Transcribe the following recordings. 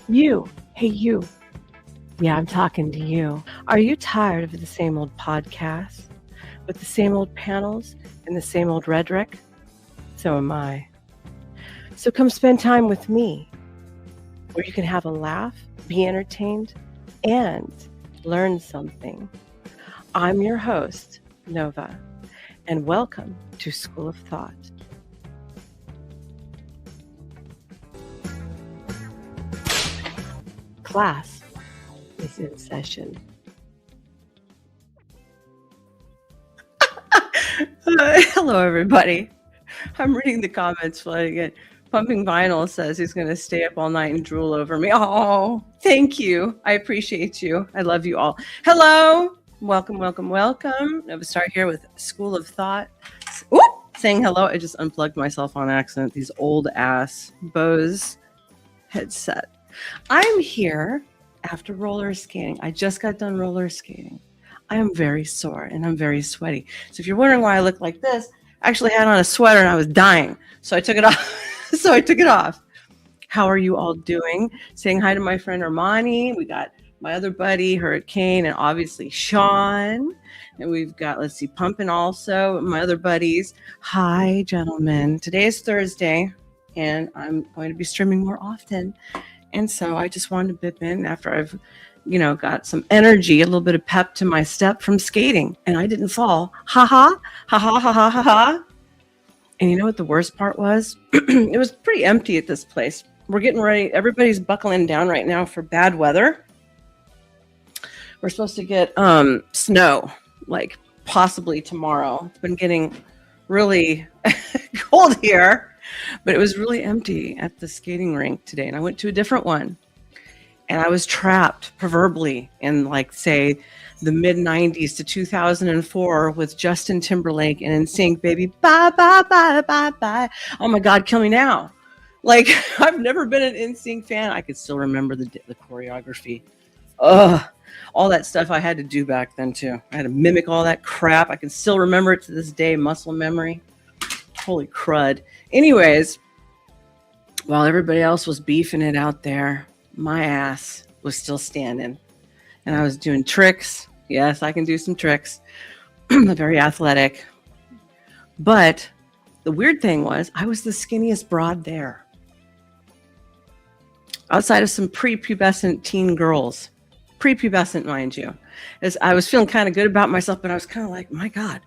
You, hey you. Yeah, I'm talking to you. Are you tired of the same old podcasts with the same old panels and the same old rhetoric? So am I. So come spend time with me where you can have a laugh, be entertained, and learn something. I'm your host, Nova, and welcome to School of Thought. Class is in session. Hello, everybody. I'm reading the comments flooding in. Pumping Vinyl says he's going to stay up all night and drool over me. Oh, thank you. I appreciate you. I love you all. Hello. Welcome, welcome, welcome. I'm going to start here with School of Thought. Ooh, saying hello. I just unplugged myself on accident. These old ass Bose headset. I'm here after roller skating. I just got done roller skating. I am very sore and I'm very sweaty. So if you're wondering why I look like this, I actually had on a sweater and I was dying. So I took it off. How are you all doing? Saying hi to my friend Armani. We got my other buddy, Hurricane, and obviously Sean. And we've got, let's see, Pumpin' also, my other buddies. Hi, gentlemen. Today is Thursday and I'm going to be streaming more often. And so I just wanted to bip in after I've, got some energy, a little bit of pep to my step from skating. And I didn't fall. Ha ha, ha ha, ha ha, ha ha. And you know what the worst part was? It was pretty empty at this place. We're getting ready. Everybody's buckling down right now for bad weather. We're supposed to get snow, like possibly tomorrow. It's been getting really cold here. But it was really empty at the skating rink today. And I went to a different one. And I was trapped, proverbially, in, say, the mid-'90s to 2004 with Justin Timberlake and NSYNC, baby. Bye, bye, bye, bye, bye. Oh, my God, kill me now. I've never been an NSYNC fan. I could still remember the choreography. Ugh. All that stuff I had to do back then, too. I had to mimic all that crap. I can still remember it to this day, muscle memory. Holy crud. Anyways, while everybody else was beefing it out there, my ass was still standing. And I was doing tricks. Yes, I can do some tricks. I'm very athletic. But the weird thing was I was the skinniest broad there. Outside of some prepubescent teen girls. Prepubescent, mind you. As I was feeling kind of good about myself, but I was kind of like, my God,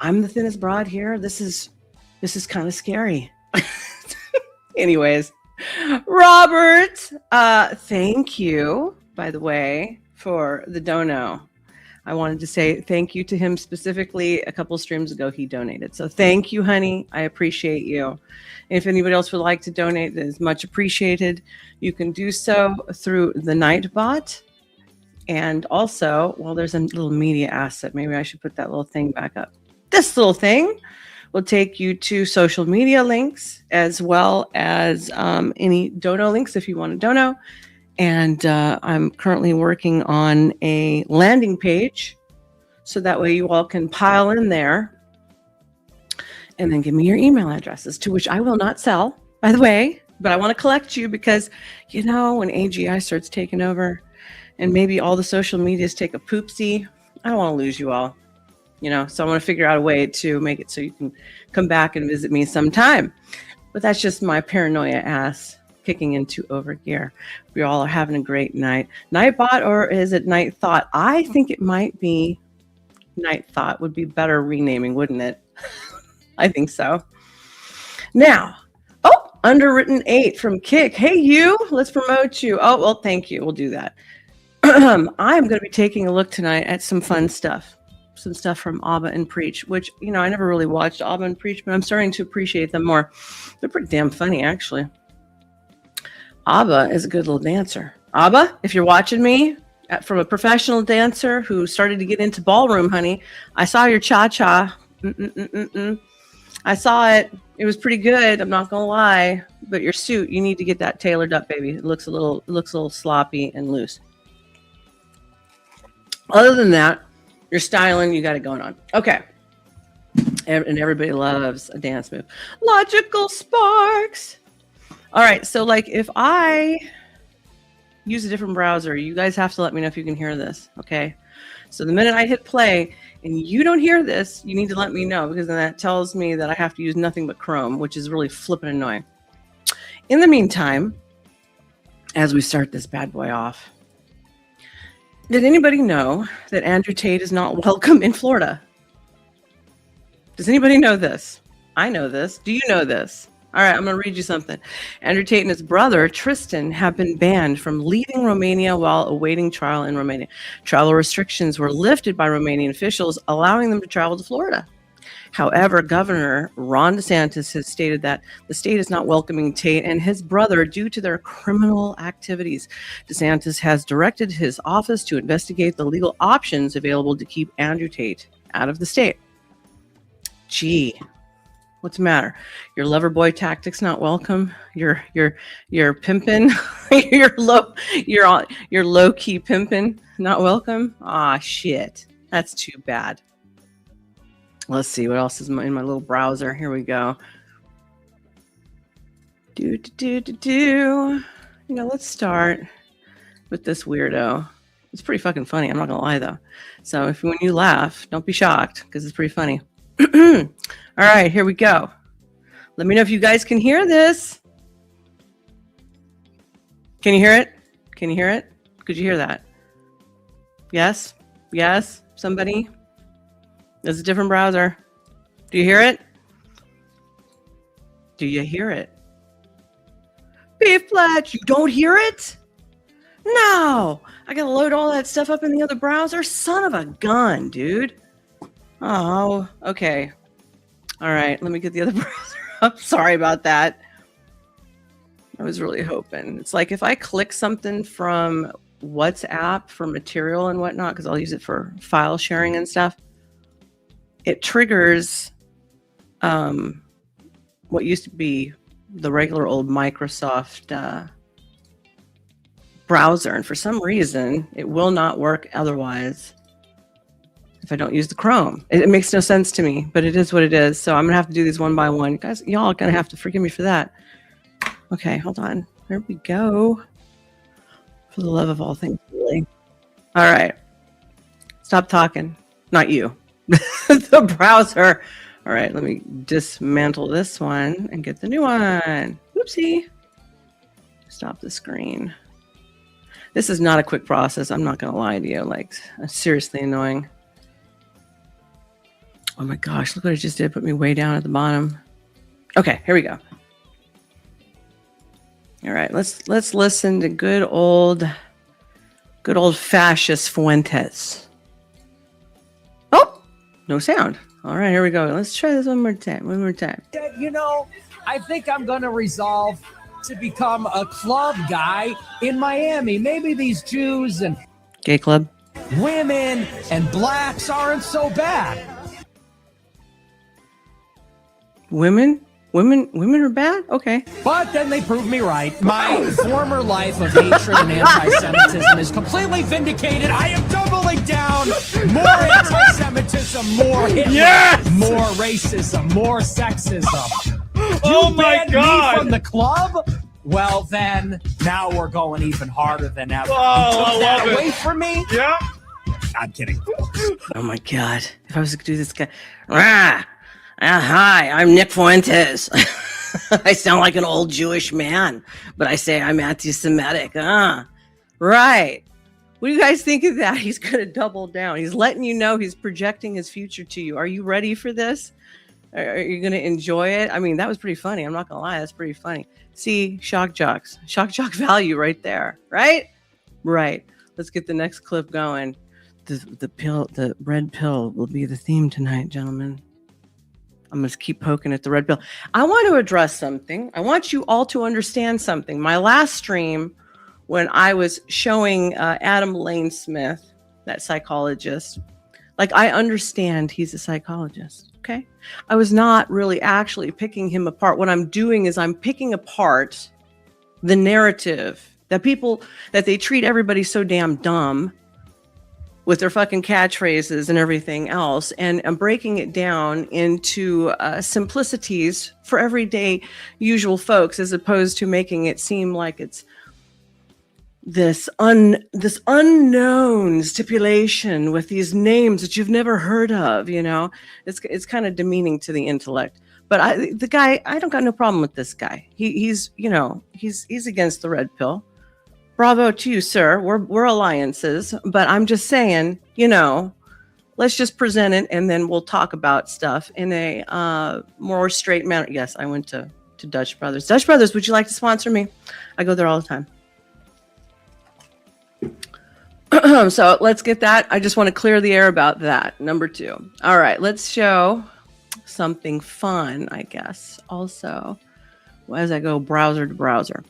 I'm the thinnest broad here. This is kind of scary. Anyways, Robert, thank you, by the way, for the dono. I wanted to say thank you to him specifically. A couple streams ago, he donated. So thank you, honey. I appreciate you. And if anybody else would like to donate, that is much appreciated. You can do so through the Nightbot. And also, well, there's a little media asset. Maybe I should put that little thing back up. This little thing will take you to social media links as well as any dono links if you want to dono. And I'm currently working on a landing page so that way you all can pile in there and then give me your email addresses, to which I will not sell, by the way, but I want to collect you because, when AGI starts taking over and maybe all the social medias take a poopsie, I don't want to lose you all. So I want to figure out a way to make it so you can come back and visit me sometime. But that's just my paranoia ass kicking into overgear. We all are having a great night. Nightbot, or is it Night Thought? I think it might be Night Thought. Would be better renaming, wouldn't it? I think so. Now, Underwritten 8 from Kick. Hey, you, let's promote you. Oh, well, thank you. We'll do that. I'm going to be taking a look tonight at some fun stuff. Some stuff from ABBA and Preach, which, I never really watched ABBA and Preach, but I'm starting to appreciate them more. They're pretty damn funny, actually. ABBA is a good little dancer. ABBA, if you're watching me, from a professional dancer who started to get into ballroom, honey, I saw your cha-cha. I saw it. It was pretty good. I'm not going to lie. But your suit, you need to get that tailored up, baby. It looks a little sloppy and loose. Other than that, your styling, you got it going on. Okay. And everybody loves a dance move. Logical Sparks. All right. So if I use a different browser. You guys have to let me know if you can hear this, okay? So the minute I hit play and you don't hear this, you need to let me know, because then that tells me that I have to use nothing but Chrome, which is really flippin' annoying. In the meantime, as we start this bad boy off, did anybody know that Andrew Tate is not welcome in Florida? Does anybody know this? I know this. Do you know this? All right, I'm going to read you something. Andrew Tate and his brother, Tristan, have been banned from leaving Romania while awaiting trial in Romania. Travel restrictions were lifted by Romanian officials, allowing them to travel to Florida. However, Governor Ron DeSantis has stated that the state is not welcoming Tate and his brother due to their criminal activities. DeSantis has directed his office to investigate the legal options available to keep Andrew Tate out of the state. Gee, what's the matter? Your lover boy tactics not welcome? You're pimping? you're low key pimping not welcome? Ah, shit. That's too bad. Let's see what else is in my little browser. Here we go. Let's start with this weirdo. It's pretty fucking funny. I'm not gonna lie though. So when you laugh, don't be shocked, because it's pretty funny. All right, here we go. Let me know if you guys can hear this. Can you hear it? Can you hear it? Could you hear that? Yes? Yes? Somebody? There's a different browser. Do you hear it? Do you hear it? B-Fletch, you don't hear it? No! I gotta load all that stuff up in the other browser? Son of a gun, dude. Oh, okay. All right, let me get the other browser up. Sorry about that. I was really hoping. It's like if I click something from WhatsApp for material and whatnot, because I'll use it for file sharing and stuff, it triggers what used to be the regular old Microsoft browser. And for some reason, it will not work otherwise if I don't use the Chrome. It makes no sense to me, but it is what it is. So I'm going to have to do these one by one. Guys, y'all are going to have to forgive me for that. Okay, hold on. There we go. For the love of all things, really. All right. Stop talking. Not you. The browser. All right, let me dismantle this one and get the new one. Whoopsie. Stop the screen. This is not a quick process. I'm not going to lie to you. Like, seriously annoying. Oh my gosh, look what it just did. Put me way down at the bottom. Okay, here we go. All right, let's listen to good old fascist Fuentes. Oh, no sound. All right, here we go. Let's try this one more time. You know, I think I'm going to resolve to become a club guy in Miami. Maybe these Jews and gay club women and blacks aren't so bad. Women are bad? Okay. But then they proved me right. My former life of hatred and anti-Semitism is completely vindicated. I am doubling down. More anti-Semitism, more Hitler, yes! more racism, more sexism. Oh You my banned God! me from the club? Well then, now we're going even harder than ever. Oh, You I took that love it. away from me? Yeah. I'm kidding. Oh my God. If I was to do this guy. Hi, I'm Nick Fuentes. I sound like an old Jewish man, but I say I'm anti-Semitic. Right. What do you guys think of that? He's going to double down. He's letting you know he's projecting his future to you. Are you ready for this? Are you going to enjoy it? I mean, that was pretty funny. I'm not going to lie. That's pretty funny. See, shock jock value right there. Right? Right. Let's get the next clip going. The red pill will be the theme tonight, gentlemen. I'm going to keep poking at the red pill. I want to address something. I want you all to understand something. My last stream, when I was showing Adam Lane Smith, that psychologist, like, I understand he's a psychologist, okay? I was not really actually picking him apart. What I'm doing is I'm picking apart the narrative that they treat everybody so damn dumb with their fucking catchphrases and everything else. And I'm breaking it down into simplicities for everyday usual folks, as opposed to making it seem like it's this unknown stipulation with these names that you've never heard of. It's kind of demeaning to the intellect. But I don't got no problem with this guy. He's against the red pill. Bravo to you, sir. We're alliances, but I'm just saying, let's just present it, and then we'll talk about stuff in a more straight manner. Yes, I went to Dutch Brothers. Dutch Brothers, would you like to sponsor me? I go there all the time. So let's get that. I just want to clear the air about that. Number 2. All right, let's show something fun, I guess, also, as I go browser to browser.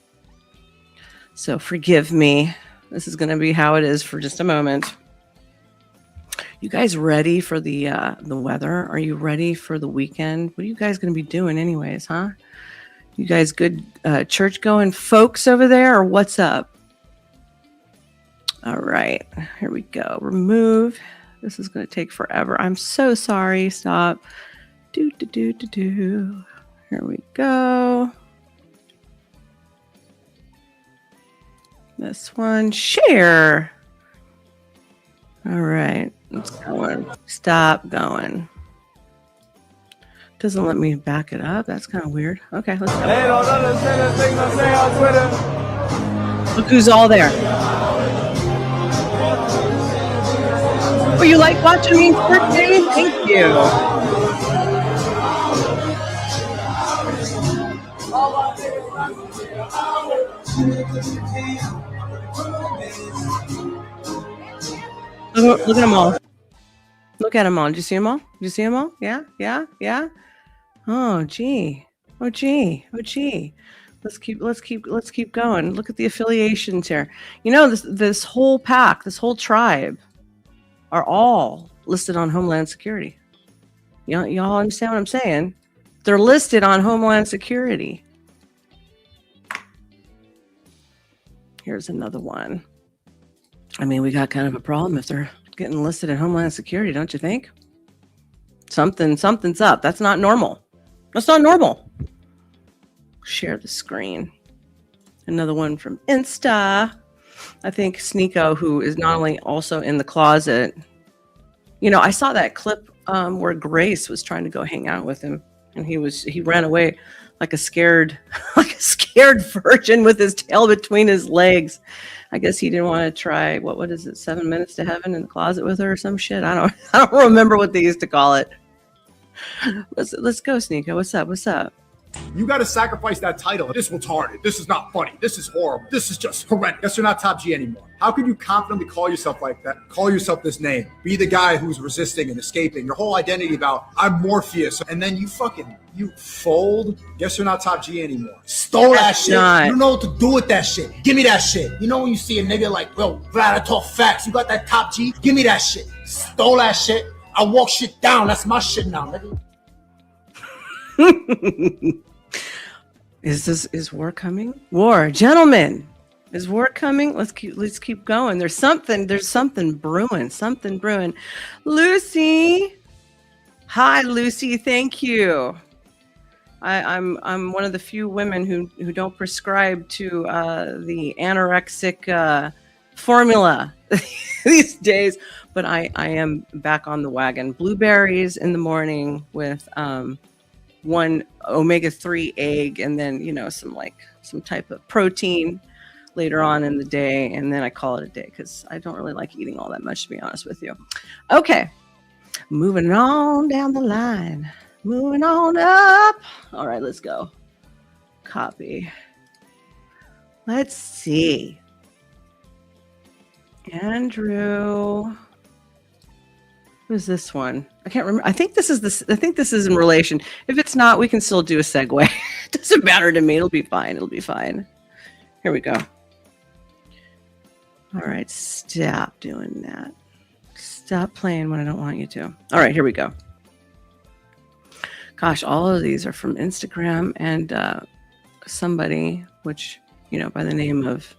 So forgive me. This is going to be how it is for just a moment. You guys ready for the weather? Are you ready for the weekend? What are you guys going to be doing anyways, huh? You guys good church-going folks over there, or what's up? All right, here we go. Remove. This is going to take forever. I'm so sorry. Stop. Here we go. This one. Share. All right. It's going. Stop going. Doesn't let me back it up. That's kind of weird. Okay, let's go. Look who's all there. Oh, you like watching me work, baby? Thank you. Look at them all. Look at them all. Did you see them all? Did you see them all? Yeah. Oh, gee. Let's keep going. Look at the affiliations here. This whole pack, this whole tribe, are all listed on Homeland Security. Y'all understand what I'm saying? They're listed on Homeland Security. Here's another one. I mean, we got kind of a problem if they're getting listed in Homeland Security, don't you think? Something's up. That's not normal. That's not normal. Share the screen. Another one from Insta. I think Sneeko, who is not only also in the closet. I saw that clip where Grace was trying to go hang out with him, and he ran away like a scared virgin with his tail between his legs. I guess he didn't want to try what is it, 7 minutes to heaven in the closet with her or some shit. I don't remember what they used to call it. Let's go, Sneeko. What's up? You got to sacrifice that title. This is retarded. This is not funny. This is horrible. This is just horrendous. Guess you're not top G anymore. How could you confidently call yourself like that? Call yourself this name. Be the guy who's resisting and escaping. Your whole identity about I'm Morpheus, and then you fold. Guess you're not top G anymore. Stole that shit. You don't know what to do with that shit. Give me that shit. When you see a nigga like, yo, glad I talk facts. You got that top G? Give me that shit. Stole that shit. I walk shit down. That's my shit now, nigga. Is war coming? War, gentlemen. Is war coming? Let's keep going. There's something brewing. Lucy. Hi, Lucy. Thank you. I'm one of the few women who don't prescribe to the anorexic formula these days, but I am back on the wagon. Blueberries in the morning with one omega-3 egg, and then some type of protein later on in the day, and then I call it a day because I don't really like eating all that much, to be honest with you. Okay, moving on down the line, moving on up. All right, let's go. Copy. Let's see. Andrew. Who's this one? I can't remember. I think this is in relation. If it's not, we can still do a segue. It doesn't matter to me. It'll be fine. Here we go. All right. Stop doing that. Stop playing when I don't want you to. All right. Here we go. Gosh, all of these are from Instagram and somebody, which, by the name of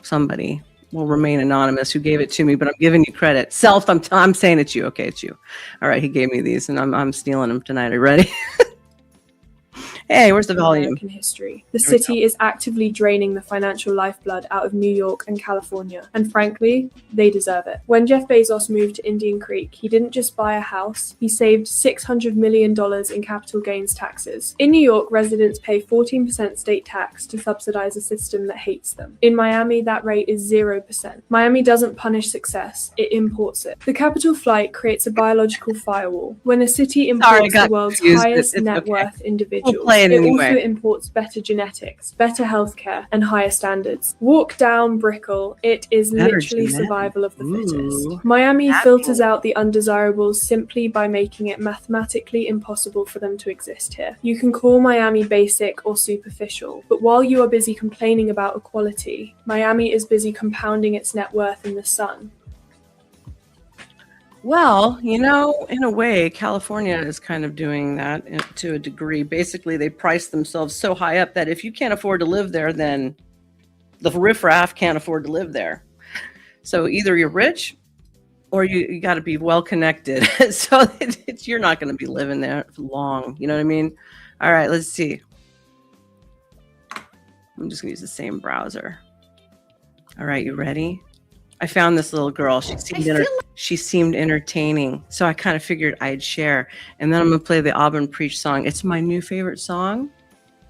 somebody, will remain anonymous, who gave it to me, but I'm giving you credit. Self, I'm saying it's you. Okay, it's you. All right, he gave me these, and I'm stealing them tonight. Are you ready? Hey, where's the volume? American history. The There we city is actively draining the financial lifeblood out of New York and California, and frankly, they deserve it. When Jeff Bezos moved to Indian Creek, he didn't just buy a house, he saved $600 million in capital gains taxes. In New York, residents pay 14% state tax to subsidize a system that hates them. In Miami, that rate is 0%. Miami doesn't punish success, it imports it. The capital flight creates a biological firewall. When a city imports the world's highest net worth individuals, play it anyway. also imports better genetics, better healthcare, and higher standards. Walk down Brickell, it is Better literally genetics. survival of the Ooh. fittest. Miami filters out the undesirables simply by making it mathematically impossible for them to exist here. You can call Miami basic or superficial, but while you are busy complaining about equality, Miami is busy compounding its net worth in the sun. Well, you know, in a way, California is kind of doing that to a degree. Basically, they price themselves so high up that if you can't afford to live there, then the riffraff can't afford to live there. So either you're rich or you got to be well connected. So you're not going to be living there for long. You know what I mean? All right, let's see. I'm just going to use the same browser. All right, you ready? I found this little girl. She seemed entertaining. So I kind of figured I'd share. And then I'm going to play the Auburn Preach song. It's my new favorite song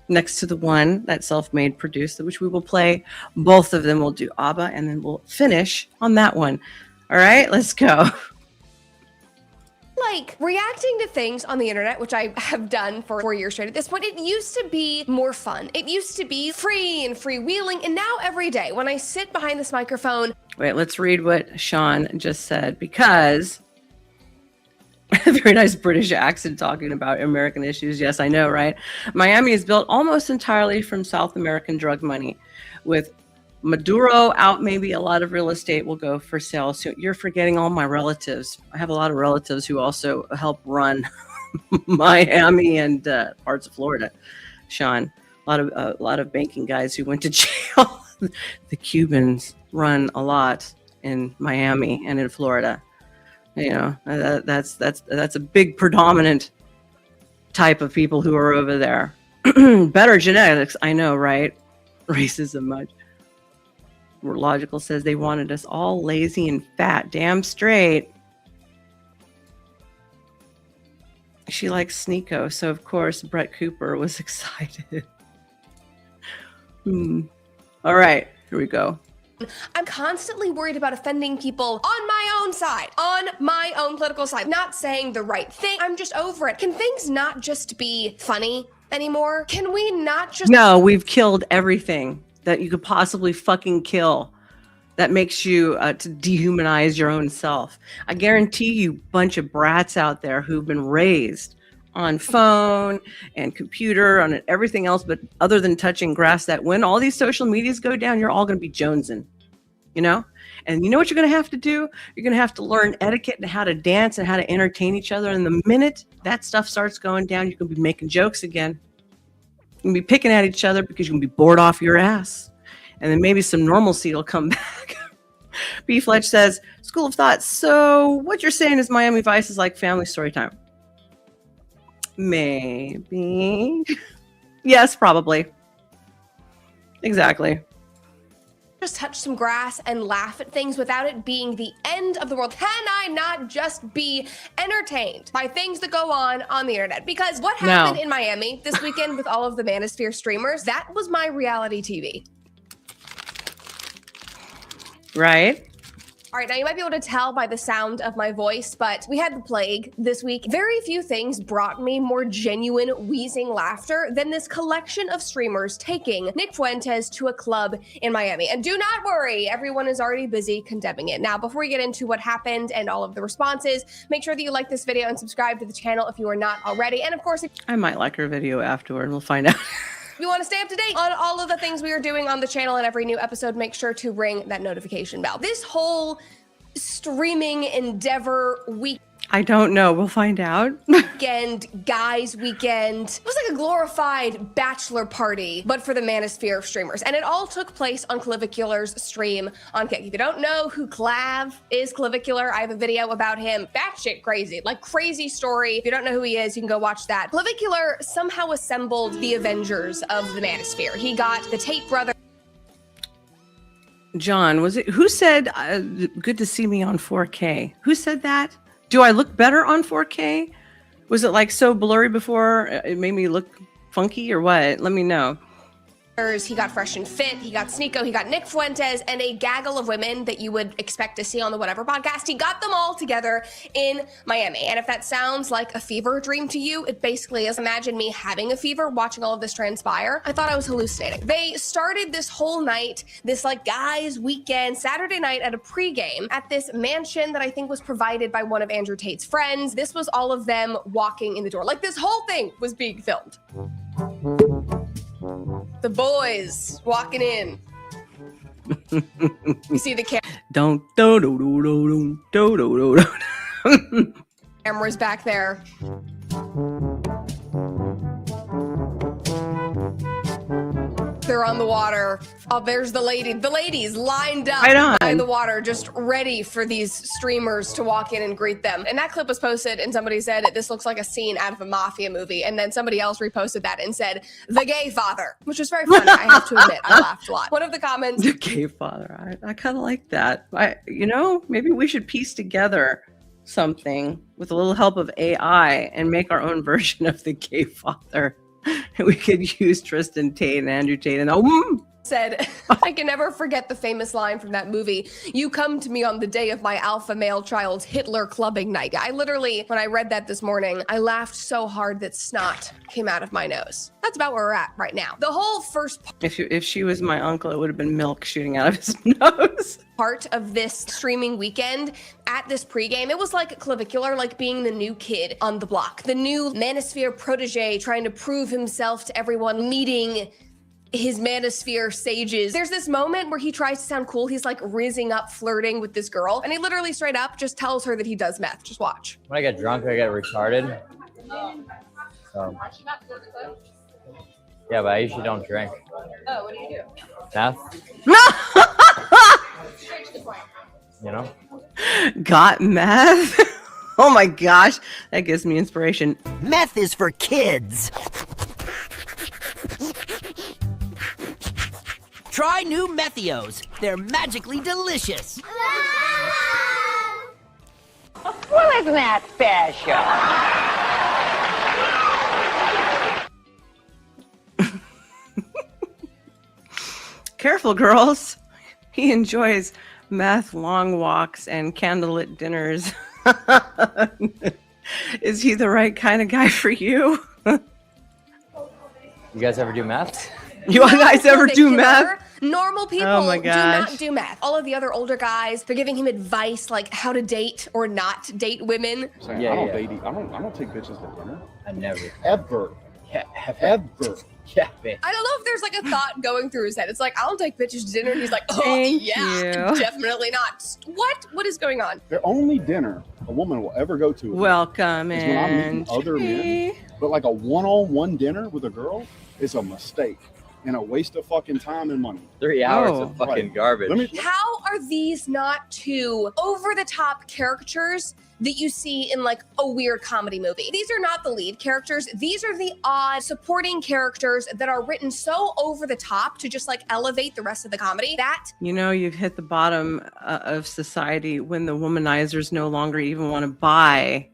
next to the one that Self-Made produced, which we will play. Both of them will do ABBA, and then we'll finish on that one. All right, let's go. Like reacting to things on the internet, which I have done for 4 years straight at this point, it used to be more fun. It used to be free and freewheeling, and now every day when I sit behind this microphone. Wait, let's read what Sean just said, because a very nice British accent talking about American issues. Yes, I know, right? Miami is built almost entirely from South American drug money. With Maduro out, maybe a lot of real estate will go for sale. So you're forgetting all my relatives. I have a lot of relatives who also help run Miami and parts of Florida. Sean, a lot of banking guys who went to jail. The Cubans run a lot in Miami and in Florida. You know, that's a big predominant type of people who are over there. Better genetics, I know, right? Racism much. Logical says they wanted us all lazy and fat. Damn straight. She likes Sneeko, so of course Brett Cooper was excited. All right, here we go. I'm constantly worried about offending people on my own side, on my own political side, not saying the right thing. I'm just over it. Can things not just be funny anymore? Can we not just... No, we've killed everything that you could possibly fucking kill that makes you to dehumanize your own self. I guarantee you bunch of brats out there who've been raised on phone and computer, on everything else, but other than touching grass, that when all these social medias go down, you're all going to be jonesing, you know? And you know what you're going to have to do? You're going to have to learn etiquette and how to dance and how to entertain each other. And the minute that stuff starts going down, you're going to be making jokes again. You're going to be picking at each other because you're going to be bored off your ass. And then maybe some normalcy will come back. B. Fletch says, School of Thought. So what you're saying is Miami Vice is like family story time. Maybe. Yes, probably. Exactly. just touch some grass and laugh at things without it being the end of the world? Can I not just be entertained by things that go on the internet? Because what happened in Miami this weekend with all of the Manosphere streamers, that was my reality TV. Right. All right, now you might be able to tell by the sound of my voice, but we had the plague this week. Very few things brought me more genuine wheezing laughter than this collection of streamers taking Nick Fuentes to a club in Miami. And do not worry, everyone is already busy condemning it. Now, before we get into what happened and all of the responses, make sure that you like this video and subscribe to the channel if you are not already. And of course, I might like her video afterward. We'll find out. If you want to stay up to date on all of the things we are doing on the channel and every new episode, make sure to ring that notification bell. This whole streaming endeavor week. I don't know. We'll find out. Weekend, guys weekend. It was like a glorified bachelor party, but for the manosphere streamers. And it all took place on Clavicular's stream on Kick. If you don't know who Clav is, Clavicular, I have a video about him. Batshit crazy, like crazy story. If you don't know who he is, you can go watch that. Clavicular somehow assembled the Avengers of the manosphere. He got the Tate brothers. John, was it who said good to see me on 4K? Who said that? Do I look better on 4K? Was it like so blurry before it made me look funky or what? Let me know. He got Fresh and Fit, he got Sneeko, he got Nick Fuentes, and a gaggle of women that you would expect to see on the Whatever podcast. He got them all together in Miami. And if that sounds like a fever dream to you, it basically is. Imagine me having a fever, watching all of this transpire. I thought I was hallucinating. They started this whole night, this like guys weekend, Saturday night at a pregame at this mansion that I think was provided by one of Andrew Tate's friends. This was all of them walking in the door. Like this whole thing was being filmed. The boys walking in. You see the cameras back there. They're on the water. Oh, there's the ladies lined up Right by on. the water, just ready for these streamers to walk in and greet them. And that clip was posted, and somebody said, this looks like a scene out of a mafia movie. And then somebody else reposted that and said, the gay father, which was very funny. I have to admit, I laughed a lot. One of the comments, The gay father. I kind of like that. Maybe we should piece together something with a little help of AI and make our own version of the gay father. We could use Tristan Tate and Andrew Tate and said, I can never forget the famous line from that movie. You come to me on the day of my alpha male child's Hitler clubbing night. I literally, when I read that this morning, I laughed so hard that snot came out of my nose. That's about where we're at right now. The whole first if she was my uncle, it would have been milk shooting out of his nose. part of this streaming weekend at this pregame, it was like Clavicular, like being the new kid on the block, the new manosphere protege trying to prove himself to everyone, meeting his manosphere sages. There's this moment where he tries to sound cool. He's like rizzing up, flirting with this girl, and he literally straight up just tells her that he does meth. Just watch. When I get drunk, I get retarded. So, yeah, but I usually don't drink. Oh, what do you do? Meth. You know? Got meth? Oh my gosh, that gives me inspiration. Meth is for kids. Try new Methios. They're magically delicious. Well, isn't that special? Careful, girls. He enjoys meth, long walks, and candlelit dinners. Is he the right kind of guy for you? You guys ever do meth? You guys ever do meth? Normal people Oh my do gosh. not do meth. All of the other older guys, they're giving him advice like how to date or not date women. Saying, Yeah, I don't yeah. date. I don't take bitches to dinner. I never. Ever. Yeah, Ever. yeah, bitch. I don't know if there's like a thought going through his head. It's like, I'll take bitches to dinner. And he's like, oh, Thank yeah, you. definitely not. What? What is going on? The only dinner a woman will ever go to Welcome is when I'm in. meeting other men. But like a one-on-one dinner with a girl is a mistake and a waste of fucking time and money. 3 hours Oh, of fucking right. garbage. Let me, How are these not two over-the-top caricatures that you see in like a weird comedy movie? These are not the lead characters. These are the odd supporting characters that are written so over the top to just like elevate the rest of the comedy. That You know, you've hit the bottom of society when the womanizers no longer even want to buy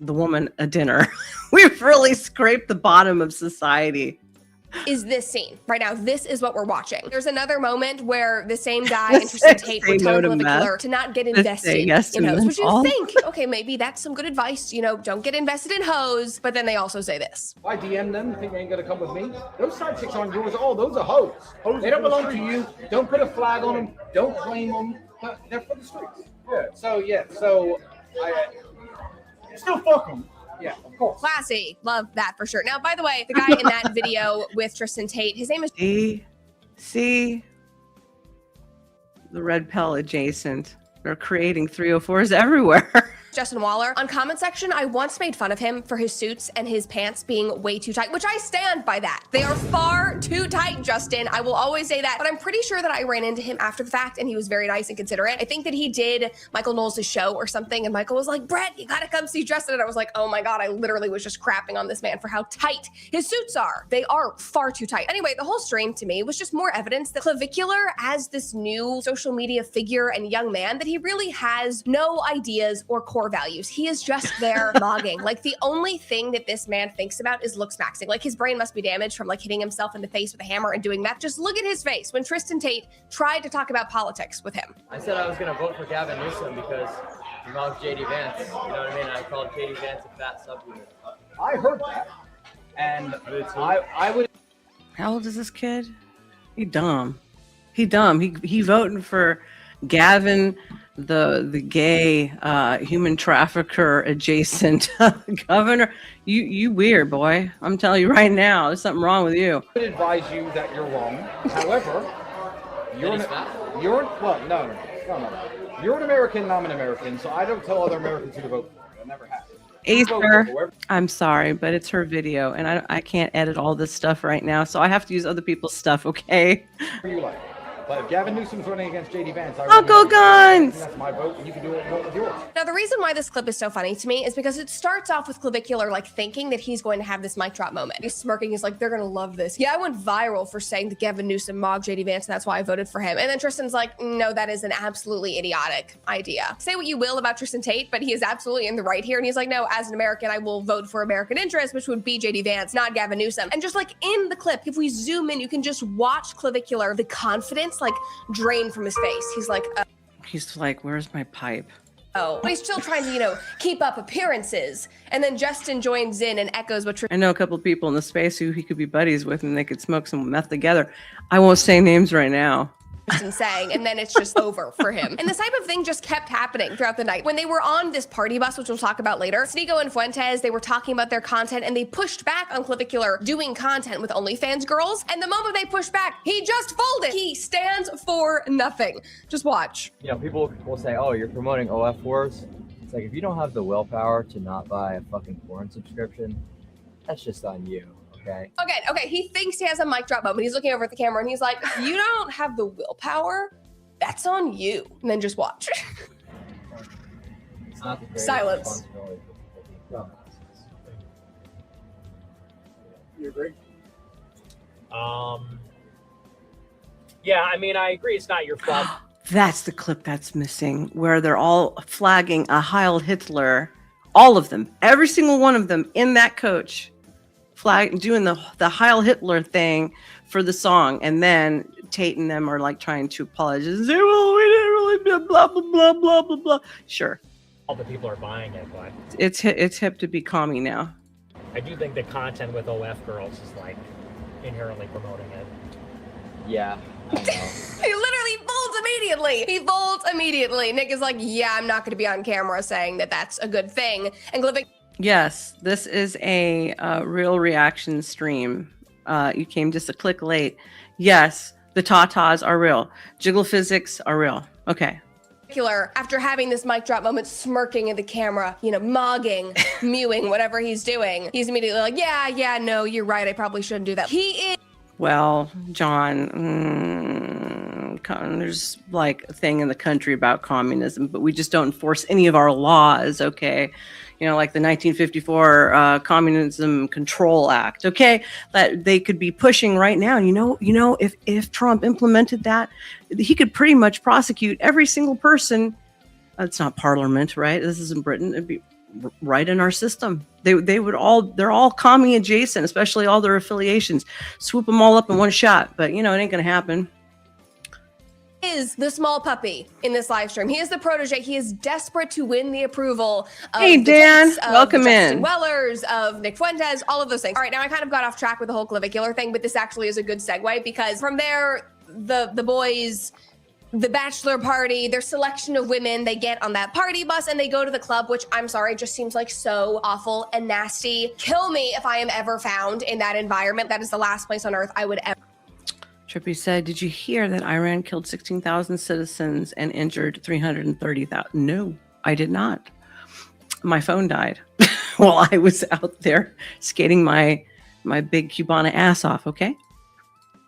the woman a dinner. We've really scraped the bottom of society. is this scene right now. This is what we're watching. There's another moment where the same guy and Tristan Tate Say would no tell to Clavicular meth. to not get Just invested say yes in to hoes, which you menthol. think, okay, maybe that's some good advice. You know, don't get invested in hoes. But then they also say this. I DM them, think they ain't gonna come with me. Those side chicks aren't yours. Oh, those are hoes. They don't belong to you. Don't put a flag on them. Don't claim them. They're for the streets. So I still fuck them. yeah, of course. Classy. Love that for sure. Now, by the way, the guy in that video with Tristan Tate, his name is See the red pill adjacent. They're creating 304s everywhere. Justin Waller. On comment section, I once made fun of him for his suits and his pants being way too tight, which I stand by that. They are far too tight, Justin. I will always say that, but I'm pretty sure that I ran into him after the fact and he was very nice and considerate. I think that he did Michael Knowles' show or something, and Michael was like, Brett, you gotta come see Justin. And I was like, oh my God, I literally was just crapping on this man for how tight his suits are. They are far too tight. Anyway, the whole stream to me was just more evidence that Clavicular, as this new social media figure and young man, that he really has no ideas or core values. He is just there mogging. Like, the only thing that this man thinks about is looks maxing. Like, his brain must be damaged from like hitting himself in the face with a hammer and doing meth. Just look at his face when Tristan Tate tried to talk about politics with him. I said I was going to vote for Gavin Newsom because he loves JD Vance. You know what I mean? I called JD Vance a fat subunit. I heard that. And I would. How old is this kid? He dumb. He dumb. He voting for Gavin, the gay human trafficker adjacent governor. You weird boy. I'm telling you right now, there's something wrong with you. I would advise you that you're wrong. However, you're well, no. You're an American, and I'm an American, so I don't tell other Americans who to vote for. I never have. Acer, I'm sorry, but it's her video, and I can't edit all this stuff right now, so I have to use other people's stuff, okay? Who you like? But if Gavin Newsom's running against JD Vance, I'll go guns! That's my vote, and you can do it with yours. Now, the reason why this clip is so funny to me is because it starts off with Clavicular like thinking that he's going to have this mic drop moment. He's smirking. He's like, they're going to love this. Yeah, I went viral for saying that Gavin Newsom mogged JD Vance, and that's why I voted for him. And then Tristan's like, no, that is an absolutely idiotic idea. Say what you will about Tristan Tate, but he is absolutely in the right here. And he's like, no, as an American, I will vote for American interests, which would be JD Vance, not Gavin Newsom. And just like in the clip, if we zoom in, you can just watch Clavicular, the confidence like drain from his face. He's like, where's my pipe? Oh, but he's still trying to, keep up appearances. And then Justin joins in and echoes what I know a couple of people in the space who he could be buddies with and they could smoke some meth together. I won't say names right now. Tristan's saying, and then it's just over for him. And this type of thing just kept happening throughout the night. When they were on this party bus, which we'll talk about later, Sneeko and Fuentes, they were talking about their content and they pushed back on Clavicular doing content with OnlyFans girls. And the moment they pushed back, he just folded. He stands for nothing. Just watch. People will say, oh, you're promoting OF wars. It's like, if you don't have the willpower to not buy a fucking porn subscription, that's just on you. Okay. He thinks he has a mic drop moment. He's looking over at the camera and he's like, if you don't have the willpower, that's on you. And then just watch. It's not the greatest Silence. You agree? Yeah, I mean, I agree. It's not your fault. That's the clip that's missing, where they're all flagging a Heil Hitler. All of them, every single one of them in that coach. Doing the Heil Hitler thing for the song, and then Tate and them are like trying to apologize and say, well, we didn't really blah blah blah blah blah blah. Sure, All the people are buying it, but it's hip to be commie now. I do think the content with OF girls is like inherently promoting it. Yeah, I know. He literally folds immediately. Nick is like, yeah, I'm not going to be on camera saying that that's a good thing. And Glivik. Yes, this is a real reaction stream. You came just a click late. Yes, the tatas are real. Jiggle physics are real. Okay. After having this mic drop moment, smirking at the camera, mogging, mewing, whatever he's doing, he's immediately like, yeah, no, you're right. I probably shouldn't do that. He is. Well, John, there's like a thing in the country about communism, but we just don't enforce any of our laws, okay? Like the 1954 Communism Control Act, okay? That they could be pushing right now. If Trump implemented that, he could pretty much prosecute every single person. It's not Parliament, right? This isn't Britain. It'd be right in our system. They're all commie adjacent, especially all their affiliations. Swoop them all up in one shot, but it ain't gonna happen. Is the small puppy in this live stream. He is the protege. He is desperate to win the approval of Dan, welcome Justin in. Wellers, of Nick Fuentes, all of those things. All right, now I kind of got off track with the whole Clavicular thing, but this actually is a good segue because from there, the boys, the bachelor party, their selection of women, they get on that party bus and they go to the club, which I'm sorry, just seems like so awful and nasty. Kill me if I am ever found in that environment. That is the last place on earth I would ever. Trippy said, did you hear that Iran killed 16,000 citizens and injured 330,000? No, I did not. My phone died while I was out there skating my big Cubana ass off, okay?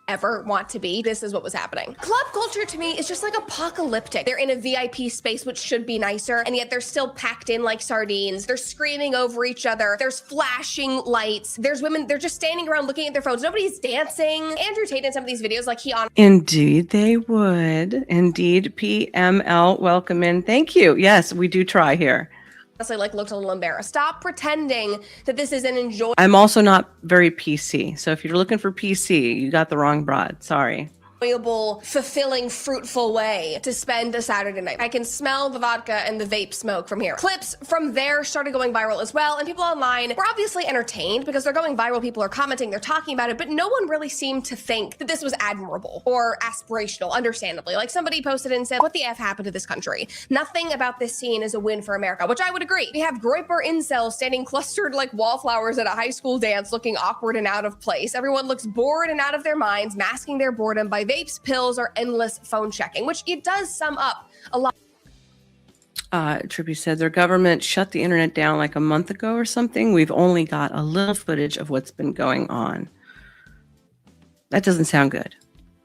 Ever want to be. This is what was happening. Club culture to me is just like apocalyptic. They're in a VIP space, which should be nicer, and yet they're still packed in like sardines. They're screaming over each other. There's flashing lights. There's women, they're just standing around looking at their phones. Nobody's dancing. Andrew Tate in some of these videos, like he on. Indeed, they would. Indeed, PML, welcome in. Thank you. Yes, we do try here. Honestly, like looked a little embarrassed. Stop pretending that this is an enjoyable. I'm also not very PC. So if you're looking for PC, you got the wrong broad. Sorry. Fulfilling, fruitful way to spend a Saturday night. I can smell the vodka and the vape smoke from here. Clips from there started going viral as well, and people online were obviously entertained because they're going viral. People are commenting, they're talking about it, but no one really seemed to think that this was admirable or aspirational, understandably. Like somebody posted and said, what the F happened to this country? Nothing about this scene is a win for America, which I would agree. We have Groiper incels standing clustered like wallflowers at a high school dance, looking awkward and out of place. Everyone looks bored and out of their minds, masking their boredom by vapes, pills, or endless phone checking, which it does sum up a lot. Trippy said their government shut the internet down like a month ago or something. We've only got a little footage of what's been going on. That doesn't sound good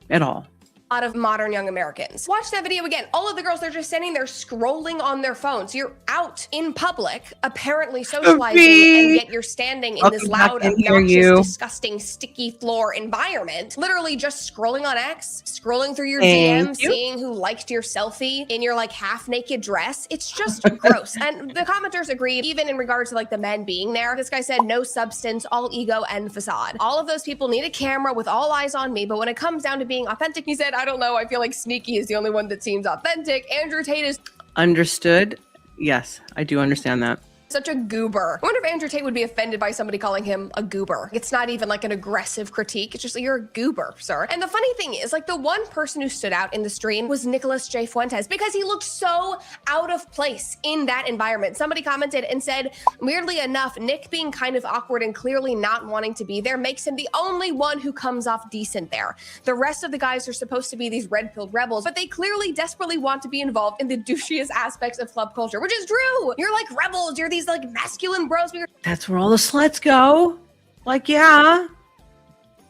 at all. Lot of modern young Americans. Watch that video again. All of the girls, they're just standing there scrolling on their phones. You're out in public, apparently socializing, and yet you're standing in this loud, obnoxious, disgusting, sticky floor environment, literally just scrolling on X, scrolling through your DMs, seeing who liked your selfie in your like half naked dress. It's just gross. And the commenters agreed, even in regards to like the men being there. This guy said, no substance, all ego and facade. All of those people need a camera with all eyes on me, but when it comes down to being authentic, he said, I don't know. I feel like Sneaky is the only one that seems authentic. Andrew Tate is understood. Yes, I do understand that. Such a goober. I wonder if Andrew Tate would be offended by somebody calling him a goober. It's not even like an aggressive critique. It's just like, you're a goober, sir. And the funny thing is, like, the one person who stood out in the stream was Nicholas J. Fuentes because he looked so out of place in that environment. Somebody commented and said, weirdly enough, Nick being kind of awkward and clearly not wanting to be there makes him the only one who comes off decent there. The rest of the guys are supposed to be these red-pilled rebels, but they clearly desperately want to be involved in the douchiest aspects of club culture, which is true. You're like rebels. You're these like masculine bros. That's where all the sluts go. Like, yeah.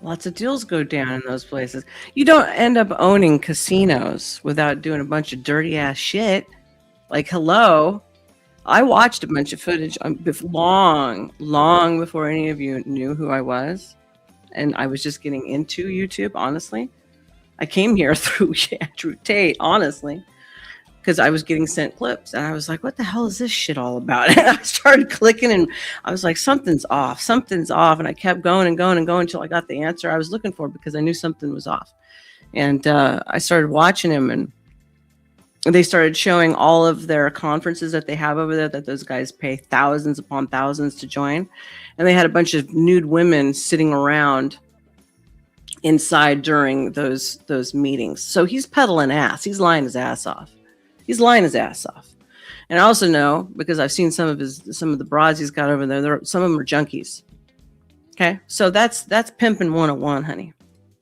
Lots of deals go down in those places. You don't end up owning casinos without doing a bunch of dirty ass shit. Like, hello. I watched a bunch of footage long before any of you knew who I was. And I was just getting into YouTube, honestly. I came here through Andrew Tate, honestly. Because I was getting sent clips and I was like, what the hell is this shit all about? And I started clicking and I was like, something's off. And I kept going and going and going until I got the answer I was looking for because I knew something was off. And I started watching him and they started showing all of their conferences that they have over there that those guys pay thousands upon thousands to join. And they had a bunch of nude women sitting around inside during those meetings. So he's peddling ass. He's lying his ass off. He's lying his ass off. And I also know, because I've seen some of the broads he's got over there, some of them are junkies. Okay? So that's pimping 101, honey.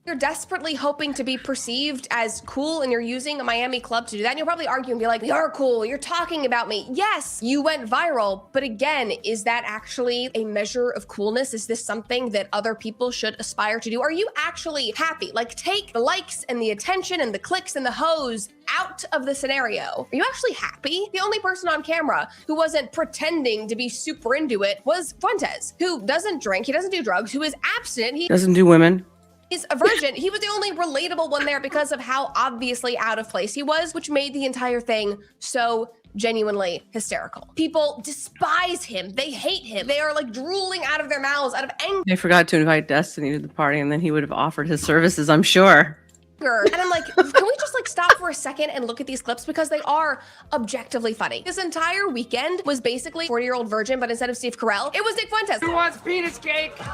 You're desperately hoping to be perceived as cool and you're using a Miami club to do that. And you'll probably argue and be like, we are cool. You're talking about me. Yes, you went viral. But again, is that actually a measure of coolness? Is this something that other people should aspire to do? Are you actually happy? Like, take the likes and the attention and the clicks and the hoes out of the scenario. Are you actually happy? The only person on camera who wasn't pretending to be super into it was Fuentes, who doesn't drink. He doesn't do drugs, who is abstinent. He doesn't do women. He's a virgin. He was the only relatable one there because of how obviously out of place he was, which made the entire thing so genuinely hysterical. People despise him. They hate him. They are like drooling out of their mouths out of anger. They forgot to invite Destiny to the party and then he would have offered his services, I'm sure. And I'm like, can we just like stop for a second and look at these clips because they are objectively funny. This entire weekend was basically 40-year-old virgin, but instead of Steve Carell, it was Nick Fuentes. Who wants penis cake? You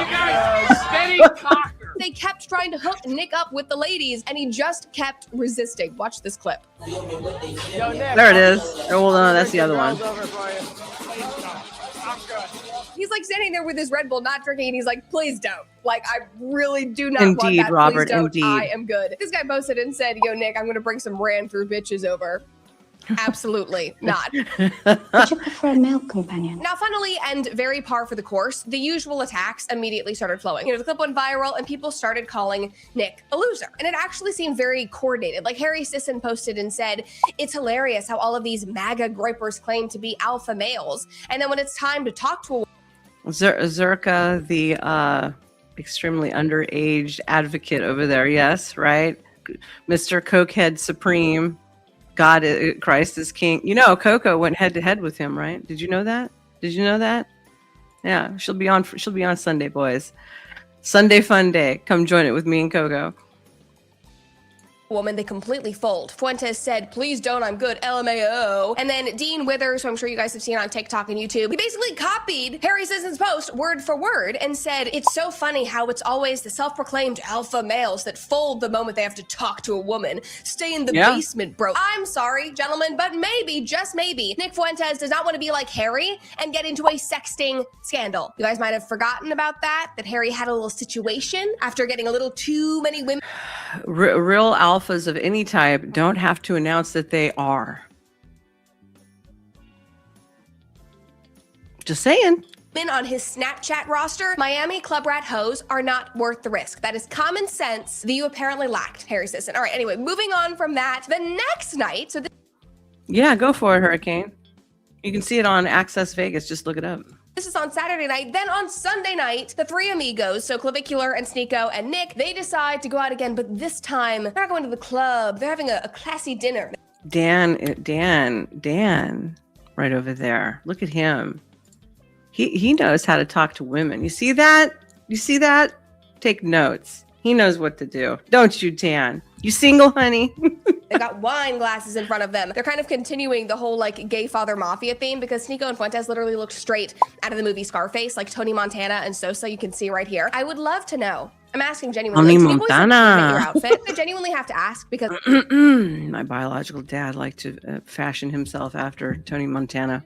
guys, steady cocker. They kept trying to hook Nick up with the ladies and he just kept resisting. Watch this clip. Yo, Nick, there it is. Oh, well, no, that's the other one. I'm good. He's like standing there with his Red Bull, not drinking, and he's like, please don't. Like, I really do not want Indeed, that. Robert, Please don't. indeed. I am good. This guy posted and said, yo, Nick, I'm going to bring some ran through bitches over. Absolutely not. Would you prefer a male companion? Now, funnily and very par for the course, the usual attacks immediately started flowing. You know, the clip went viral and people started calling Nick a loser. And it actually seemed very coordinated. Like Harry Sisson posted and said, it's hilarious how all of these MAGA gripers claim to be alpha males. And then when it's time to talk to a Zerka, the extremely underage advocate over there. Yes, right? Mr. Cokehead Supreme. God, Christ is King. You know, Coco went head to head with him, right? Did you know that? Did you know that? Yeah, she'll be on Sunday, boys. Sunday fun day. Come join it with me and Coco. woman, they completely fold. Fuentes said, please don't, I'm good, LMAO. And then Dean Withers, who I'm sure you guys have seen on TikTok and YouTube, he basically copied Harry Sisson's post word for word and said, it's so funny how it's always the self-proclaimed alpha males that fold the moment they have to talk to a woman. Stay in the basement, bro. I'm sorry, gentlemen, but maybe, just maybe, Nick Fuentes does not want to be like Harry and get into a sexting scandal. You guys might have forgotten about that Harry had a little situation after getting a little too many women. Real alphas of any type don't have to announce that they are. Just saying. On his Snapchat roster, Miami club rat hoes are not worth the risk. That is common sense that you apparently lacked, Harry Sisson. All right, anyway, moving on from that, the next night, so yeah, go for it, Hurricane. You can see it on Access Vegas. Just look it up. this is on Saturday night. Then on Sunday night, the three amigos, so Clavicular and Sneeko and Nick, they decide to go out again, but this time they're not going to the club. They're having a classy dinner. Dan, right over there. Look at him. He knows how to talk to women. You see that? You see that? Take notes. He knows what to do. Don't you, Dan? You single, honey? They've got wine glasses in front of them. They're kind of continuing the whole like gay father mafia theme because Sneeko and Fuentes literally looked straight out of the movie Scarface, like Tony Montana and Sosa. You can see right here. I would love to know. I'm asking genuinely. Tony Like, Montana. your outfit? I genuinely have to ask because my biological dad liked to fashion himself after Tony Montana.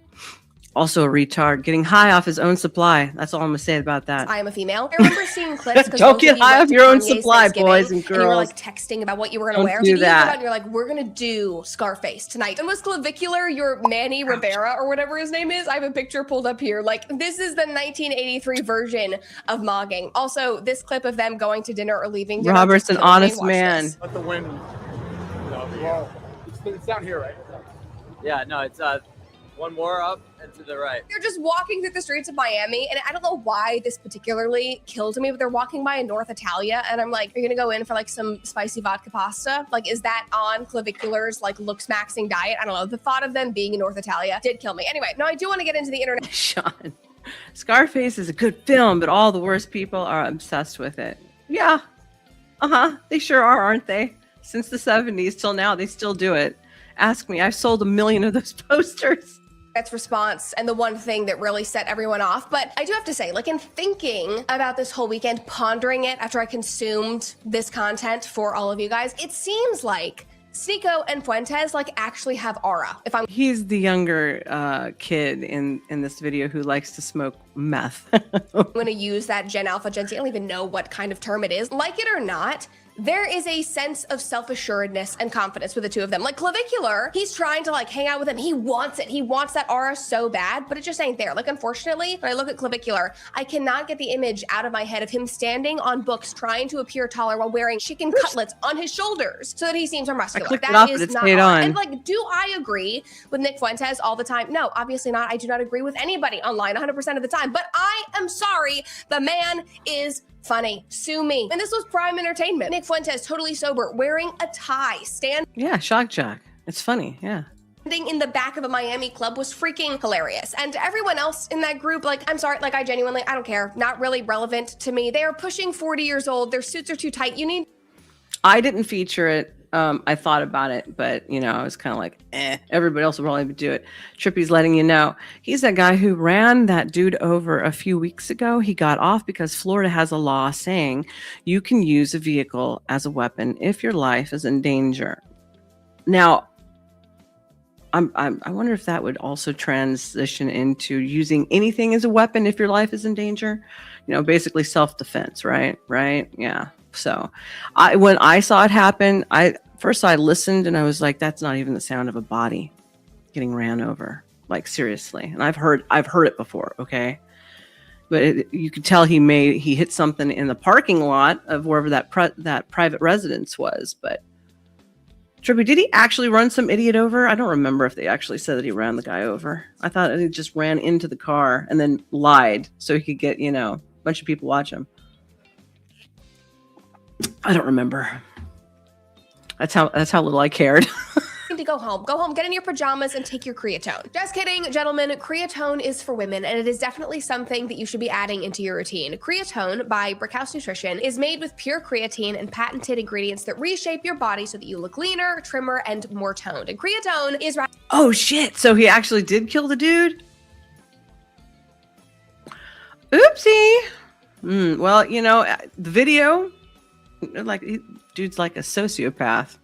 Also a retard, getting high off his own supply. That's all I'm gonna say about that. I am a female. I remember seeing clips. Don't get high off your own supply, boys and girls. And you were like texting about what you were gonna wear. Do that. And you're like, we're gonna do Scarface tonight. And was Clavicular your Manny Rivera or whatever his name is? I have a picture pulled up here. Like, this is the 1983 version of mogging. Also, this clip of them going to dinner or leaving dinner. Robert's an honest man. Let the wind. Well, it's down here, right? Yeah, no, it's one more up and to the right. They're just walking through the streets of Miami, and I don't know why this particularly killed me, but they're walking by a North Italia, and I'm like, are you gonna go in for like some spicy vodka pasta? Like, is that on Clavicular's like looks maxing diet? I don't know. The thought of them being in North Italia did kill me. Anyway, no, I do want to get into the internet. Sean, Scarface is a good film, but all the worst people are obsessed with it. Yeah. They sure are, aren't they? Since the 70s till now, they still do it. Ask me. I've sold 1 million of those posters. That's response and the one thing that really set everyone off. But I do have to say, like, in thinking about this whole weekend, pondering it after I consumed this content for all of you guys, it seems like Sneeko and Fuentes like actually have aura. He's the younger kid in this video who likes to smoke meth. I'm gonna use that Gen Alpha, Gen Z, I don't even know what kind of term it is. Like it or not, there is a sense of self-assuredness and confidence with the two of them. Like Clavicular, he's trying to like hang out with him. He wants it. He wants that aura so bad, but it just ain't there. Like, unfortunately, when I look at Clavicular, I cannot get the image out of my head of him standing on books trying to appear taller while wearing chicken cutlets on his shoulders so that he seems more muscular. That is not on. And like, do I agree with Nick Fuentes all the time? No, obviously not. I do not agree with anybody online 100% of the time, but I am sorry. The man is funny. Sue me. And this was prime entertainment. Nick Fuentes, totally sober, wearing a tie, Yeah, shock jock. It's funny, yeah. standing in the back of a Miami club was freaking hilarious. And everyone else in that group, like, I'm sorry, like, I don't care. Not really relevant to me. They are pushing 40 years old. Their suits are too tight. I didn't feature it. I thought about it, but, you know, I was kind of like, everybody else will probably do it. Trippy's letting you know. He's that guy who ran that dude over a few weeks ago. He got off because Florida has a law saying you can use a vehicle as a weapon if your life is in danger. Now, I wonder if that would also transition into using anything as a weapon if your life is in danger. Basically self-defense, right? Right? Yeah. So, when I saw it happen, I listened and I was like, "That's not even the sound of a body getting ran over." Like seriously, and I've heard it before. Okay, but you could tell he hit something in the parking lot of wherever that private residence was, but. Trippy, did he actually run some idiot over? I don't remember if they actually said that he ran the guy over. I thought he just ran into the car and then lied so he could get, a bunch of people watch him. I don't remember. That's how little I cared. To go home, get in your pajamas and take your creatine. Just kidding, gentlemen. Creatine is for women, and it is definitely something that you should be adding into your routine. Creatine by Brickhouse Nutrition is made with pure creatine and patented ingredients that reshape your body so that you look leaner, trimmer, and more toned. And creatine is oh shit! So he actually did kill the dude. Oopsie. Well, the video, dude's like a sociopath.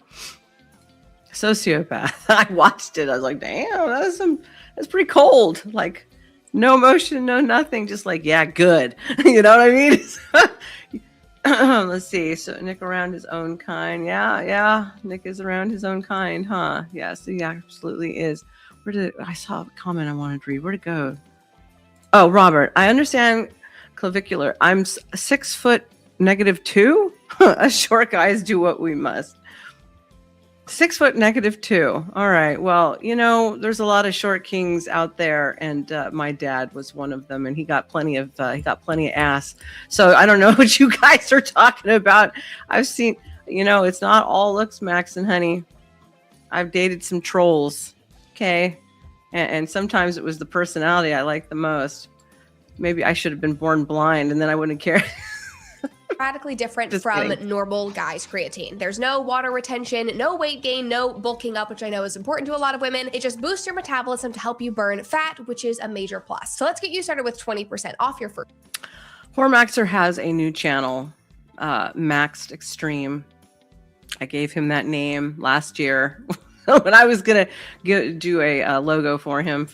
I watched it. I was like, damn, that's pretty cold. Like, no emotion, no nothing. Just like, yeah, good. You know what I mean? Let's see. So Nick around his own kind. Yeah. Nick is around his own kind, huh? Yes, he absolutely is. I saw a comment I wanted to read. Where'd it go? Oh, Robert, I understand clavicular. I'm 6 foot -2. Us short guys do what we must. 6 foot -2. All right. Well, there's a lot of short kings out there, and my dad was one of them, and he got plenty of ass. So I don't know what you guys are talking about. I've seen, it's not all looks, Max and honey. I've dated some trolls. Okay. And sometimes it was the personality I liked the most. Maybe I should have been born blind and then I wouldn't care. radically different from normal guys' creatine. There's no water retention, no weight gain, no bulking up, which I know is important to a lot of women. It just boosts your metabolism to help you burn fat, which is a major plus. So let's get you started with 20% off your first. Hormaxer has a new channel, Maxed Extreme. I gave him that name last year when I was going to do a logo for him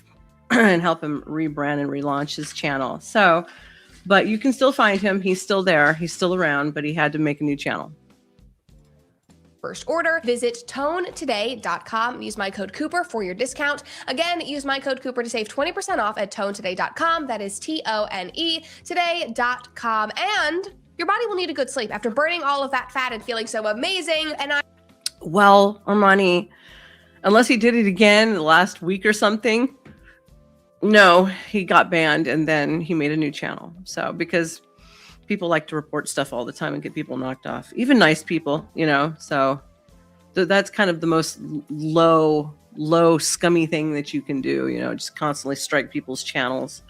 and help him rebrand and relaunch his channel. So, but you can still find him. He's still there. He's still around, but he had to make a new channel. First order, visit tonetoday.com and use my code Cooper for your discount. Again, use my code Cooper to save 20% off at tonetoday.com. That is TONE today.com. And your body will need a good sleep after burning all of that fat and feeling so amazing. Well, Armani, unless he did it again the last week or something, no, he got banned and then he made a new channel. So, because people like to report stuff all the time and get people knocked off, even nice people, so that's kind of the most low scummy thing that you can do, just constantly strike people's channels.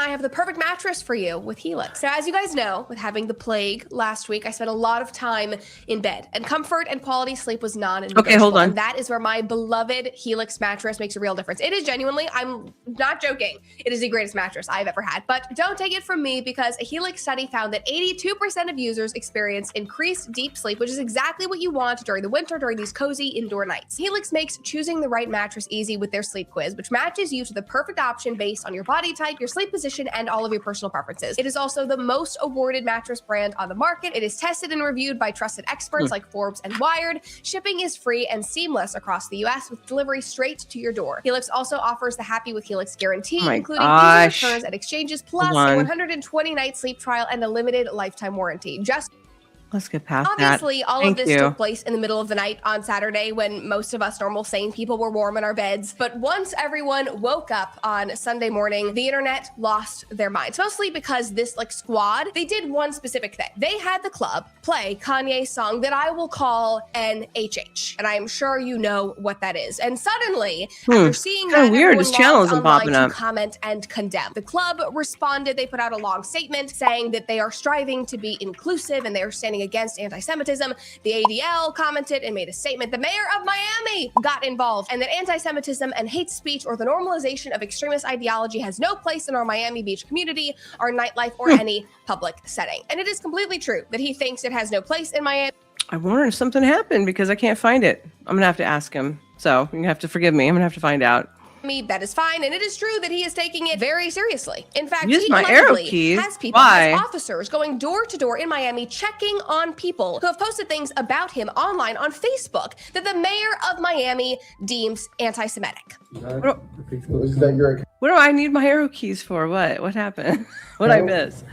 I have the perfect mattress for you with Helix. So as you guys know, with having the plague last week, I spent a lot of time in bed, and comfort and quality sleep was non-negotiable. Okay, hold on. And that is where my beloved Helix mattress makes a real difference. It is genuinely, I'm not joking, it is the greatest mattress I've ever had. But don't take it from me, because a Helix study found that 82% of users experienced increased deep sleep, which is exactly what you want during the winter, during these cozy indoor nights. Helix makes choosing the right mattress easy with their sleep quiz, which matches you to the perfect option based on your body type, your sleep position, and all of your personal preferences. It is also the most awarded mattress brand on the market. It is tested and reviewed by trusted experts like Forbes and Wired. Shipping is free and seamless across the US with delivery straight to your door. Helix also offers the Happy with Helix guarantee, including easy returns and exchanges, plus a 120-night sleep trial and a limited lifetime warranty. Let's get past Obviously, that. all of this took place in the middle of the night on Saturday when most of us normal, sane people were warm in our beds. But once everyone woke up on Sunday morning, the internet lost their minds. Mostly because this squad, they did one specific thing. They had the club play Kanye's song that I will call NHH. And I am sure you know what that is. And suddenly, after seeing that, weird. His channel isn't popping up. To comment and condemn. The club responded. They put out a long statement saying that they are striving to be inclusive and they are standing against anti-Semitism. The ADL commented and made a statement. The mayor of Miami got involved, and that anti-Semitism and hate speech or the normalization of extremist ideology has no place in our Miami Beach community, our nightlife, or any public setting. And it is completely true that he thinks it has no place in Miami. I wonder if something happened because I can't find it. I'm gonna have to ask him. So you have to forgive me. I'm gonna have to find out. That is fine, and it is true that he is taking it very seriously. In fact, Use he my arrow allegedly keys. has people, Why? has officers going door to door in Miami checking on people who have posted things about him online on Facebook that the mayor of Miami deems anti-Semitic. What do I need my arrow keys for? What happened? What I miss?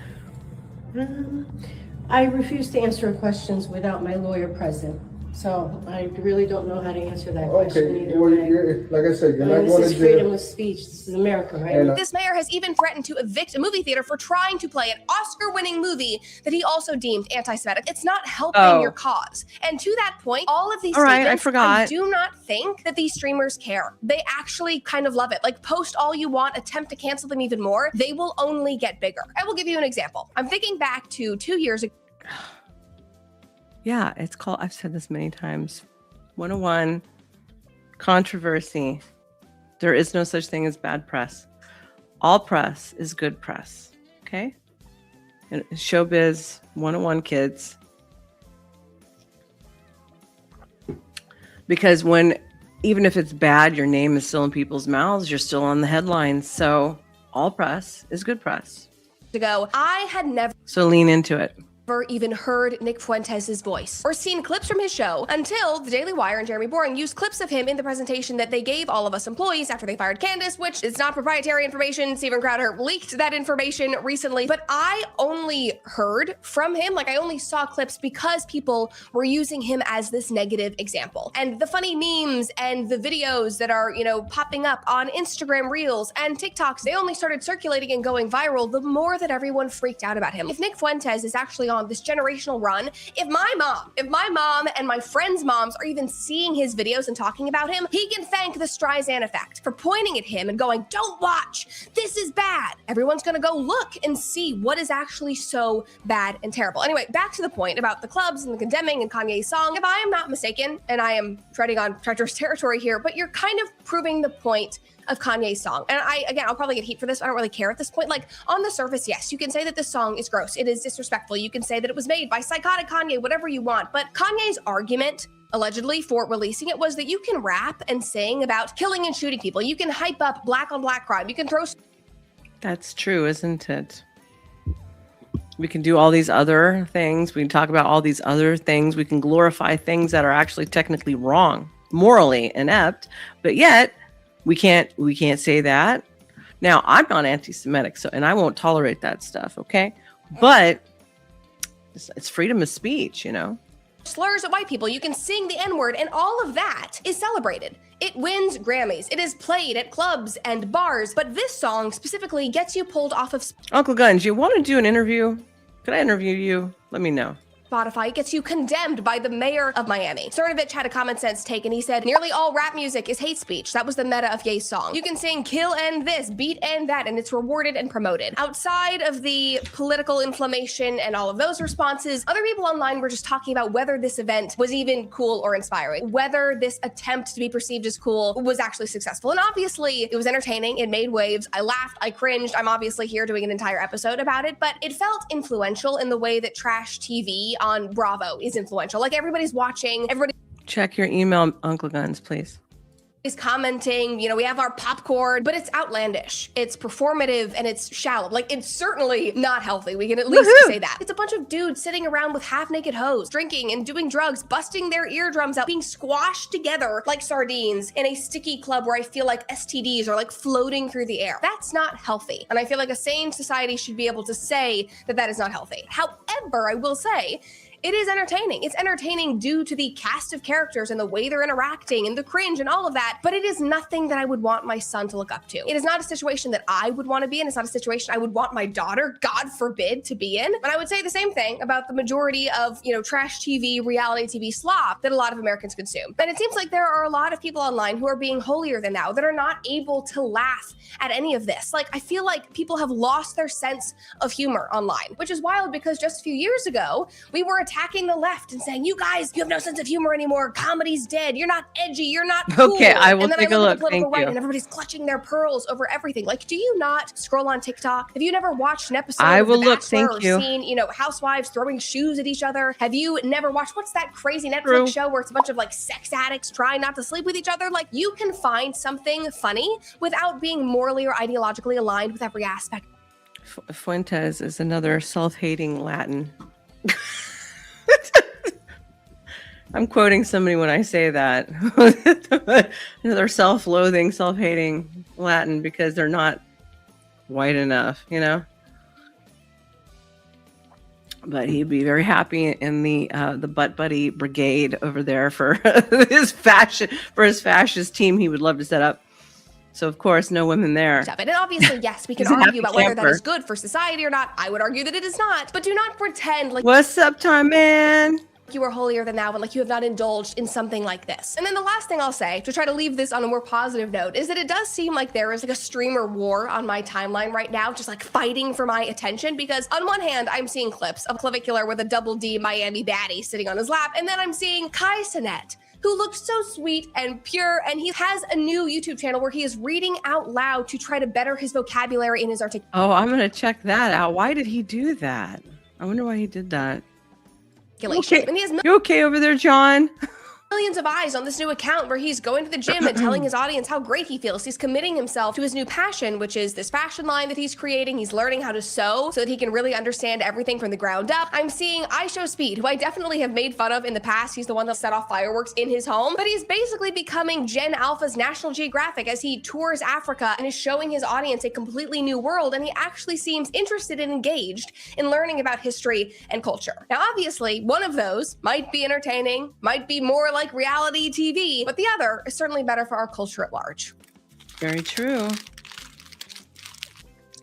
I refuse to answer questions without my lawyer present. So I really don't know how to answer that question either way. Like I said, you're not going This to is jail. freedom of speech. This is America, right? This mayor has even threatened to evict a movie theater for trying to play an Oscar-winning movie that he also deemed anti-Semitic. It's not helping your cause. And to that point, all of these statements, I forgot. I do not think that these streamers care. They actually kind of love it. Like, post all you want, attempt to cancel them even more. They will only get bigger. I will give you an example. I'm thinking back to 2 years ago. Yeah, it's called, I've said this many times, 101 controversy. There is no such thing as bad press. All press is good press. Okay? And showbiz 101 kids. Because even if it's bad, your name is still in people's mouths, you're still on the headlines. So all press is good press. I had never So lean into it. Even heard Nick Fuentes' voice or seen clips from his show until the Daily Wire and Jeremy Boring used clips of him in the presentation that they gave all of us employees after they fired Candace, which is not proprietary information. Steven Crowder leaked that information recently, but I only heard from him, like I only saw clips because people were using him as this negative example. And the funny memes and the videos that are, popping up on Instagram Reels and TikToks, they only started circulating and going viral the more that everyone freaked out about him. If Nick Fuentes is actually on this generational run, if my mom and my friends' moms are even seeing his videos and talking about him, he can thank the Streisand effect for pointing at him and going, don't watch, this is bad. Everyone's gonna go look and see what is actually so bad and terrible. Anyway, back to the point about the clubs and the condemning and Kanye's song. If I am not mistaken, and I am treading on treacherous territory here, but you're kind of proving the point of Kanye's song. And I'll probably get heat for this. I don't really care at this point. Like, on the surface, yes, you can say that this song is gross. It is disrespectful. You can say that it was made by psychotic Kanye, whatever you want. But Kanye's argument, allegedly, for releasing it was that you can rap and sing about killing and shooting people. You can hype up black on black crime. You can throw... That's true, isn't it? We can do all these other things. We can talk about all these other things. We can glorify things that are actually technically wrong, morally inept, but yet we can't say that. Now, I'm not anti-Semitic, and I won't tolerate that stuff, okay? But it's freedom of speech, slurs at white people. You can sing the N-word, and all of that is celebrated. It wins Grammys. It is played at clubs and bars, but this song specifically gets you pulled off of Uncle Guns, you want to do an interview? Could I interview you? Let me know. Spotify. It gets you condemned by the mayor of Miami. Cernovich had a common sense take, and he said, nearly all rap music is hate speech. That was the meta of Ye's song. You can sing kill and this, beat and that, and it's rewarded and promoted. Outside of the political inflammation and all of those responses, other people online were just talking about whether this event was even cool or inspiring, whether this attempt to be perceived as cool was actually successful. And obviously, it was entertaining. It made waves. I laughed. I cringed. I'm obviously here doing an entire episode about it, but it felt influential in the way that trash TV on Bravo is influential. Like, everybody's watching, everybody Check your email, Uncle Guns, please. is commenting, we have our popcorn, but it's outlandish, it's performative, and it's shallow. Like, it's certainly not healthy. We can at least say that. It's a bunch of dudes sitting around with half-naked hoes, drinking and doing drugs, busting their eardrums out, being squashed together like sardines in a sticky club where I feel like STDs are like floating through the air. That's not healthy. And I feel like a sane society should be able to say that that is not healthy. However, I will say, it is entertaining. It's entertaining due to the cast of characters and the way they're interacting and the cringe and all of that, but it is nothing that I would want my son to look up to. It is not a situation that I would want to be in. It's not a situation I would want my daughter, God forbid, to be in. And I would say the same thing about the majority of, trash TV, reality TV slop that a lot of Americans consume. And it seems like there are a lot of people online who are being holier than thou, that are not able to laugh at any of this. Like, I feel like people have lost their sense of humor online, which is wild because just a few years ago, we were attacked attacking the left and saying, you guys, you have no sense of humor anymore. Comedy's dead. You're not edgy. You're not cool. Okay, I will and then take I a look look. at the political Thank right you. and everybody's clutching their pearls over everything. Like, do you not scroll on TikTok? Have you never watched an episode I of will The look, Bachelor thank or you. seen, housewives throwing shoes at each other? Have you never watched, what's that crazy Netflix True. show where it's a bunch of like sex addicts trying not to sleep with each other? Like, you can find something funny without being morally or ideologically aligned with every aspect. Fuentes is another self-hating Latin. I'm quoting somebody when I say that. Another self-loathing, self-hating Latin because they're not white enough, But he'd be very happy in the butt buddy brigade over there for his fascist team he would love to set up. So of course, no women there. And obviously, yes, we can He's a argue happy about whether that camper. is good for society or not. I would argue that it is not. But do not pretend like What's up, time man? you are holier than thou and like you have not indulged in something like this. And then the last thing I'll say to try to leave this on a more positive note is that it does seem like there is like a streamer war on my timeline right now, just like fighting for my attention, because on one hand, I'm seeing clips of Clavicular with a double D Miami baddie sitting on his lap, and then I'm seeing Kai Cenat, who looks so sweet and pure, and he has a new YouTube channel where he is reading out loud to try to better his vocabulary in his articulation. Oh, I'm gonna check that out. Why did he do that? I wonder why he did that. Okay. And he has You okay over there, John? millions of eyes on this new account where he's going to the gym and telling his audience how great he feels. He's committing himself to his new passion, which is this fashion line that he's creating. He's learning how to sew so that he can really understand everything from the ground up. I'm seeing iShowSpeed, who I definitely have made fun of in the past. He's the one that set off fireworks in his home, but he's basically becoming Gen Alpha's National Geographic as he tours Africa and is showing his audience a completely new world. And he actually seems interested and engaged in learning about history and culture. Now, obviously, one of those might be entertaining, might be more like reality TV, but the other is certainly better for our culture at large. Very true.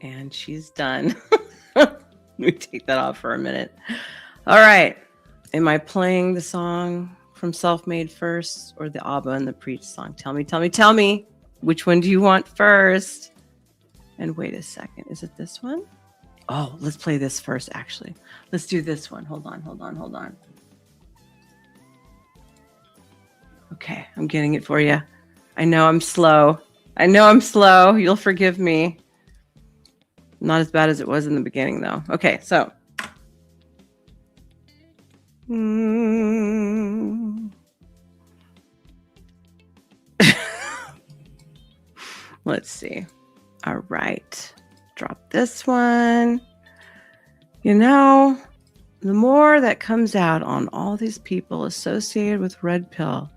And she's done. Let me take that off for a minute. All right. Am I playing the song from Self-Made first or the ABBA and the Preach song? Tell me. Which one do you want first? And wait a second. Is it this one? Oh, let's play this first, actually. Let's do this one. Hold on. Okay, I'm getting it for you. I know I'm slow. You'll forgive me. Not as bad as it was in the beginning, though. Okay, so. Let's see. All right. Drop this one. The more that comes out on all these people associated with Red Pill,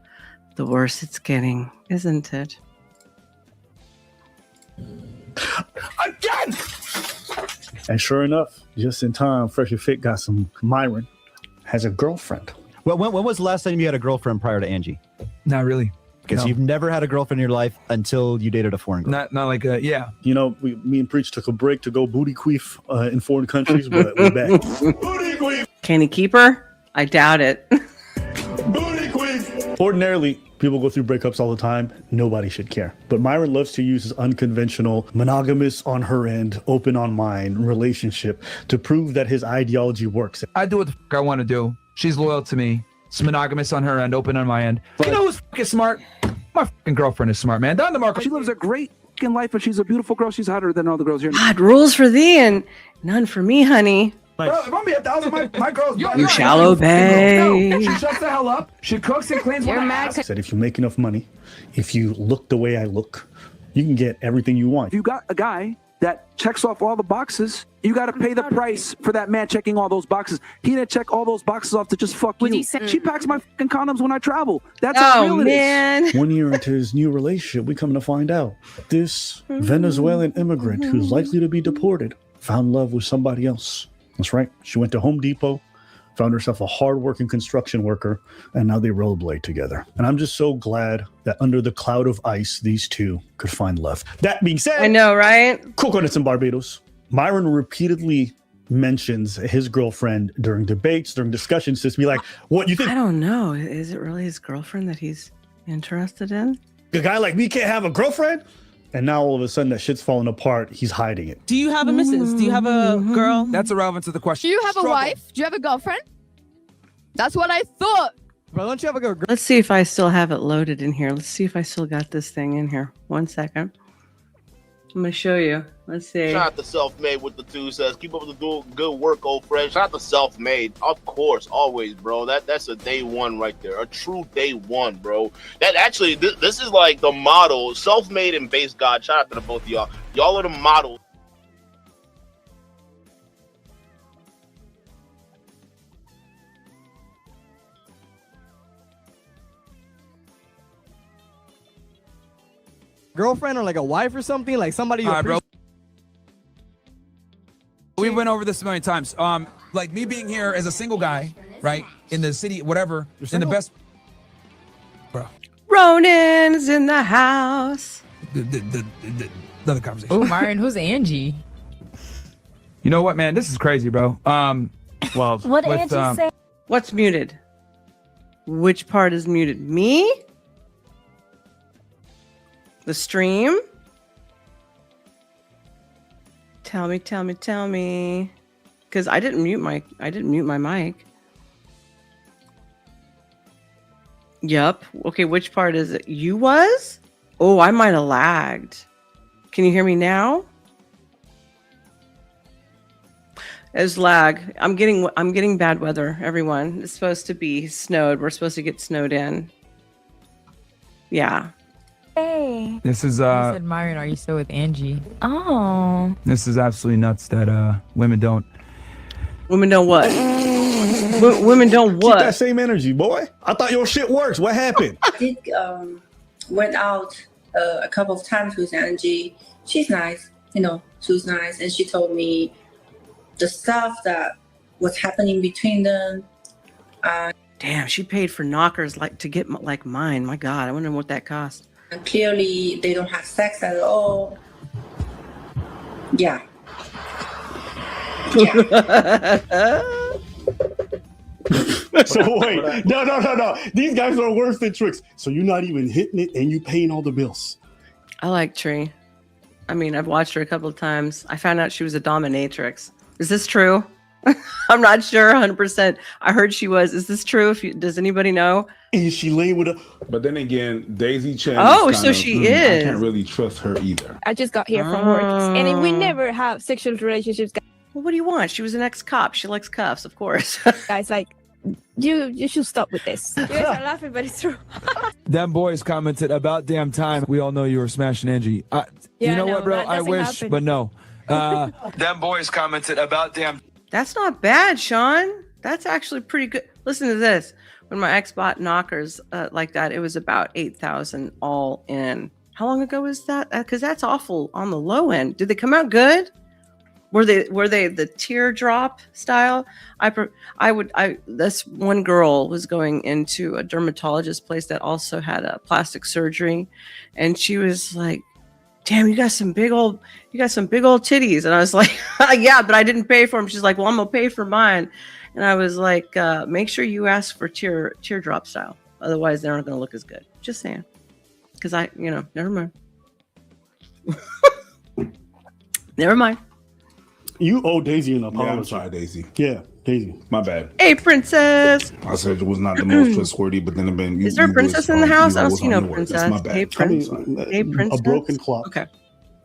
the worse it's getting, isn't it? Again! And sure enough, just in time, Fresh and Fit got some. Myron has a girlfriend. Well, when was the last time you had a girlfriend prior to Angie? Not really. Because No. you've never had a girlfriend in your life until you dated a foreign girl. Not like yeah. Me and Preach took a break to go booty queef in foreign countries, but we're back. Booty queef! Can he keep her? I doubt it. Booty queef! Ordinarily, people go through breakups all the time. Nobody should care. But Myron loves to use his unconventional, monogamous on her end, open on mine relationship to prove that his ideology works. I do what the fuck I want to do. She's loyal to me. It's monogamous on her end, open on my end. You know who's fucking smart? My fucking girlfriend is smart, man. Don DeMarco. She lives a great fucking life, but she's a beautiful girl. She's hotter than all the girls here. God, rules for thee and none for me, honey. Bro, if I'm being 1,000, my girl's You shall obey. No, she shuts the hell up. She cooks and cleans. You're mad. Said if you make enough money, if you look the way I look, you can get everything you want. If you got a guy that checks off all the boxes, you got to pay the price for that man checking all those boxes. He didn't check all those boxes off to just fuck you. She packs my fucking condoms when I travel. That's how real it is. 1 year into his new relationship, we come to find out this Venezuelan immigrant who's likely to be deported found love with somebody else. That's right. She went to Home Depot, found herself a hardworking construction worker, and now they rollerblade together. And I'm just so glad that under the cloud of ice, these two could find love. That being said, I know, right? Coconuts in Barbados. Myron repeatedly mentions his girlfriend during debates, during discussions, just be like, what you think? I don't know. Is it really his girlfriend that he's interested in? A guy like me can't have a girlfriend? And now all of a sudden that shit's falling apart. He's hiding it. Do you have a missus? Do you have a girl? That's irrelevant to the question. Do you have a wife? Do you have a girlfriend? That's what I thought. Bro, don't you have a good? Let's see if I still have it loaded in here. Let's see if I still got this thing in here. 1 second. I'm gonna show you. Let's see. Shout out to Self-Made with the 2 says, keep up the good work, old friend. Shout out to Self-Made. Of course, always, bro. That's a day one right there. A true day one, bro. That actually, this is like the model. Self-Made and Base God. Shout out to the both of y'all. Y'all are the model. Girlfriend or like a wife or something? Like somebody you bro. We went over this a million times. Like me being here as a single guy, right? In the city, whatever, in the best. Bro. Ronan's in the house. The other conversation. Oh, Myron, who's Angie? You know what, man? This is crazy, bro. Well, What did Angie say? What's muted? Which part is muted? Me? The stream? Tell me. Because I didn't mute my mic. Yup. Okay, which part is it? You was? Oh, I might have lagged. Can you hear me now? There's lag. I'm getting bad weather, everyone. It's supposed to be snowed. We're supposed to get snowed in. Yeah. Hey. This is You said, Myron, are you still with Angie? Oh. This is absolutely nuts that women don't. Women don't what? Women don't what? Keep that same energy, boy. I thought your shit works. What happened? I did went out a couple of times with Angie. She's nice, she was nice, and she told me the stuff that was happening between them. Damn, she paid for knockers to get like mine. My God, I wonder what that cost. And clearly, they don't have sex at all. Yeah. So wait, no. These guys are worse than tricks. So you're not even hitting it and you paying all the bills. I like Tree. I mean, I've watched her a couple of times. I found out she was a dominatrix. Is this true? I'm not sure 100%. I heard she was. Is this true? Does anybody know? Is she laying with a... But then again, Daisy Chen. Oh, so she is. I can't really trust her either. I just got here from work, and we never have sexual relationships. Well, what do you want? She was an ex-cop. She likes cuffs, of course. Guys, like, you should stop with this. You guys are laughing, but it's true. Them boys commented about damn time. We all know you were smashing Angie. You know what, bro? I wish, but no. Them boys commented about damn. That's not bad, Sean. That's actually pretty good. Listen to this. When my ex bought knockers like that, it was about 8,000 all in. How long ago was that? Because that's awful on the low end. Did they come out good? Were they the teardrop style? This one girl was going into a dermatologist place that also had a plastic surgery, and she was like, "Damn, you got some big old titties." And I was like, "Yeah, but I didn't pay for them." She's like, "Well, I'm gonna pay for mine." And I was like, "Make sure you ask for teardrop style, otherwise they're not gonna look as good." Just saying, because never mind. Never mind. You owe Daisy an apology. Yeah, I'm sorry, Daisy. Yeah, Daisy. My bad. Hey, princess. I said it was not the most trustworthy, but then again, is there a princess in the house? I don't see no princess. That's my bad. Hey, princess. A broken clock. Okay.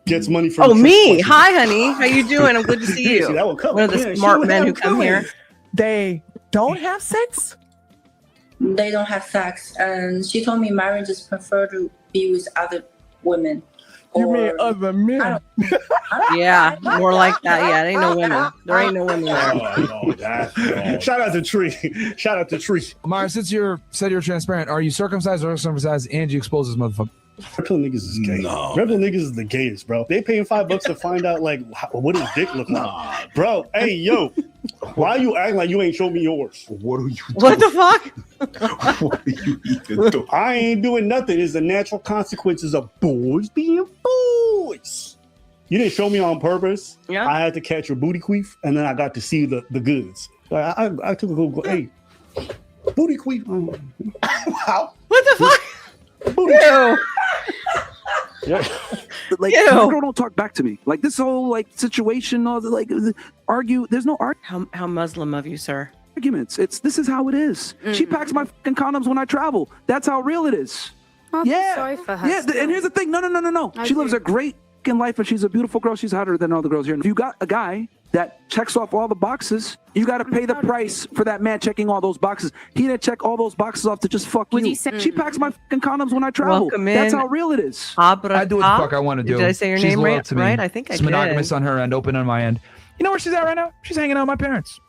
Gets money from. Oh, me. Hi, honey. How you doing? I'm good to see you. See, that one of the smart men who come here. They don't have sex? They don't have sex. And she told me Myron just prefer to be with other women. You mean other men? Yeah, more like that. Yeah, there ain't no women. There ain't no women there. Shout out to Tree. Shout out to Tree. Mara, since you said you're transparent, are you circumcised or uncircumcised? Angie exposes motherfucker. Rebel niggas is gay. No. Rebel niggas is the gayest, bro. They paying $5 to find out what his dick look like. Bro, hey yo, why you acting like you ain't showed me yours? What are you doing? What the fuck? What are you even doing? I ain't doing nothing. It's the natural consequences of boys being boys. You didn't show me on purpose. Yeah. I had to catch your booty queef, and then I got to see the goods. I took a go. Hey, booty queef. Wow. What the fuck? Booty. Yeah. Like, girl, don't talk back to me. Like this whole situation, all the argue. There's no argument. How Muslim of you, sir? arguments. This is how it is. She packs my fucking condoms when I travel. That's how real it is. I feel sorry for her. Yeah, and here's the thing. No. She lives a great fucking life, and she's a beautiful girl. She's hotter than all the girls here. If you got a guy that checks off all the boxes, you got to pay the price for that man checking all those boxes. He didn't check all those boxes off to just fuck you. She packs my fucking condoms when I travel. Welcome That's in. how real it is. I do what the fuck I want to do. Did I say your She's name loyal right? to me. Right? I think I It's did. monogamous on her end, open on my end. You know where she's at right now? She's hanging out with my parents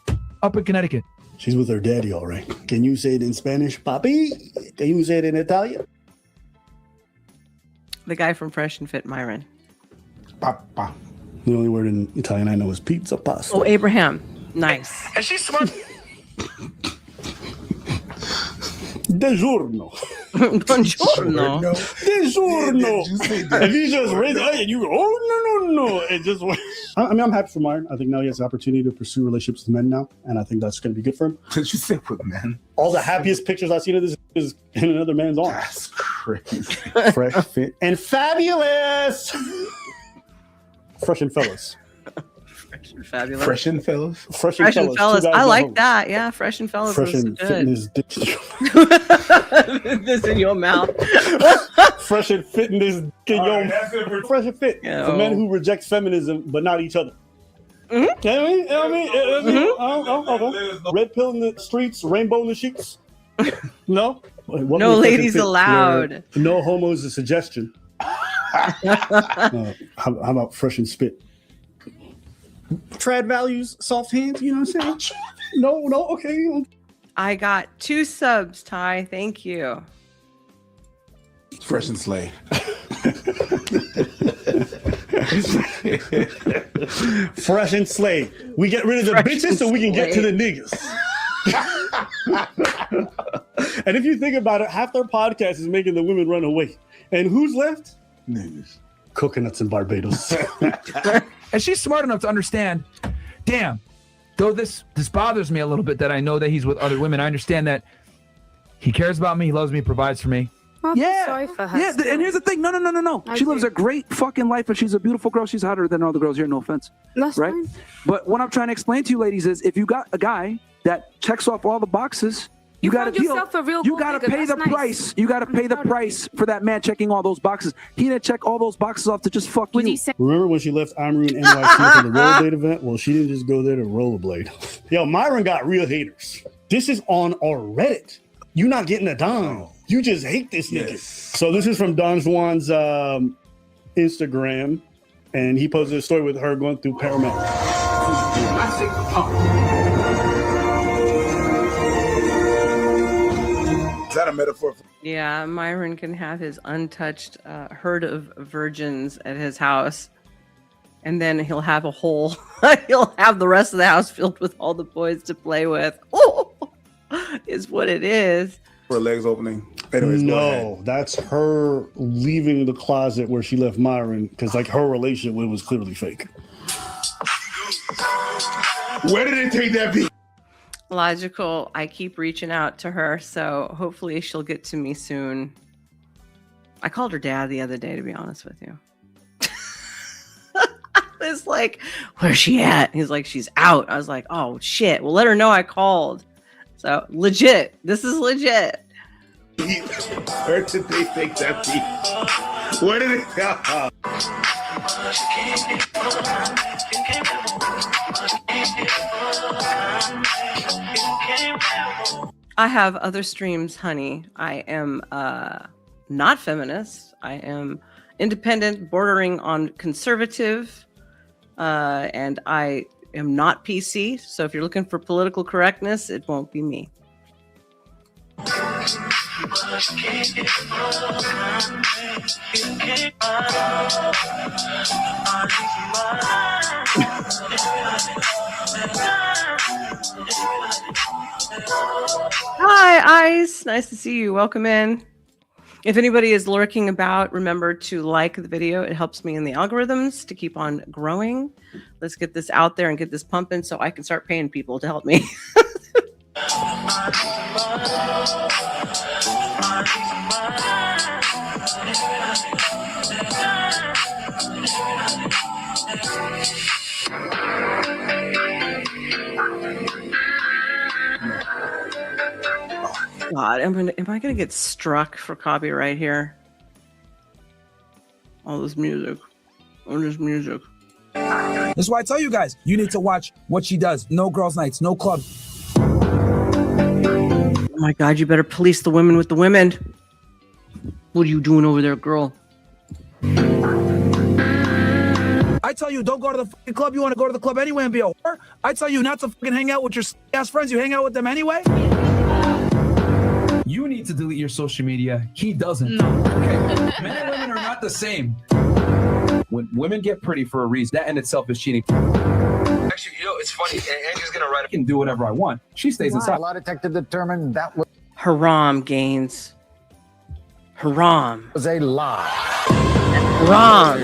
up in Connecticut. She's with her daddy, all right. Can you say it in Spanish, papi? Can you say it in Italian? The guy from Fresh and Fit, Myron. Papa. The only word in Italian I know is pizza pasta. Oh, Abraham. Nice. And she's smart. Buongiorno. Buongiorno. Buongiorno. If you just raise it and you go, oh, no. It just I mean, I'm happy for Myron. I think now he has the opportunity to pursue relationships with men now, and I think that's going to be good for him. Did you say with men? All the happiest pictures I've seen of this is in another man's arms. That's crazy. Fresh, fit, and fabulous. Fresh and fellas. Fabulous. Fresh and fellas. Fresh and Fresh and fellas. fellas. I like that. Yeah, fresh and fellas. Fresh is and good. fitness. This in your mouth. Fresh and fitness. Fresh and fit. For men who reject feminism but not each other. Mm-hmm. Can we? Okay. Red pill in the streets, rainbow in the sheets. No. What No was fresh and ladies fit allowed. where no homo is a suggestion. How about fresh and spit? Trad values, soft hands. You know what I'm saying? No. Okay. I got 2 subs, Ty. Thank you. Fresh and slay. Fresh and slay. We get rid of the bitches so we can get to the niggas. And if you think about it, half their podcast is making the women run away. And who's left? Niggas. Coconuts in Barbados. And she's smart enough to understand, damn, though this bothers me a little bit that I know that he's with other women, I understand that he cares about me, he loves me, provides for me. I feel sorry for her. Yeah, and here's the thing. No. She lives a great fucking life, and she's a beautiful girl. She's hotter than all the girls here, no offense. That's right? fine. But what I'm trying to explain to you ladies is if you got a guy that checks off all the boxes, you got to yourself a real You gold got to digger. pay the That's nice. price. You got to pay the price for that man checking all those boxes. He didn't check all those boxes off to just fuck you. Remember when she left Amaru and NYC for the rollerblade event? Well, she didn't just go there to rollerblade. Yo, Myron got real haters. This is on our Reddit. You not getting a dime. You just hate this nigga. So this is from Don Juan's Instagram, and he posted a story with her going through Paramount. Is that a metaphor? Yeah, Myron can have his untouched herd of virgins at his house. And then he'll have he'll have the rest of the house filled with all the boys to play with. Oh, is what it is. Her legs opening. Anyways, no, that's her leaving the closet where she left Myron because like her relationship with was clearly fake. Where did it take that beat? Logical. I keep reaching out to her, so hopefully she'll get to me soon. I called her dad the other day, to be honest with you. It's like, where's she at? He's like, she's out. I was like, oh shit. Well, let her know I called. So legit. This is legit. Where did they take that beat? Where did it go? I have other streams, honey. I am not feminist. I am independent, bordering on conservative, and I am not PC. So if you're looking for political correctness, it won't be me. Hi, Ice. Nice to see you. Welcome in. If anybody is lurking about, remember to like the video. It helps me in the algorithms to keep on growing. Let's get this out there and get this pumping so I can start paying people to help me. God, am I gonna get struck for copyright here? All this music. All this music. This is why I tell you guys, you need to watch what she does. No girls' nights, no club. Oh my God, you better police the women with the women. What are you doing over there, girl? I tell you, don't go to the fucking club. You want to go to the club anyway and be a whore? I tell you not to fucking hang out with your ass friends. You hang out with them anyway? You need to delete your social media. He doesn't. No. Okay. Men and women are not the same. When women get pretty for a reason, that in itself is cheating. Actually, you know, it's funny. Angie's gonna write. I can do whatever I want. She stays inside. A lie detector determined that Haram, Gaines. Haram. was a lie. Haram.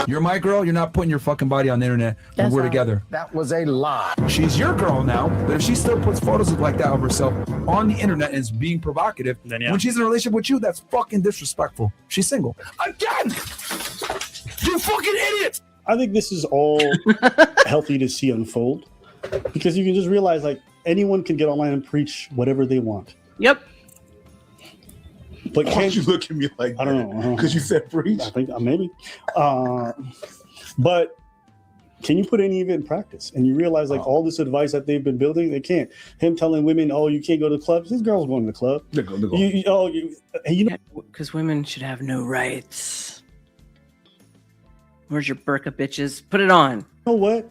You're my girl. You're not putting your fucking body on the internet when we're together. That was a lie. She's your girl now, but if she still puts photos like that of herself on the internet and is being provocative, Then yeah. when she's in a relationship with you, that's fucking disrespectful. She's single. Again! You fucking idiot! I think this is all healthy to see unfold because you can just realize like anyone can get online and preach whatever they want. Yep. But Why'd you look at me like I don't know. Because you said preach? I think maybe. But can you put any of it in practice? And you realize like all this advice that they've been building, they can't. Him telling women, oh, you can't go to clubs. These girls going to the club. They're going. You know, because women should have no rights. Where's your burqa, bitches? Put it on. You know what?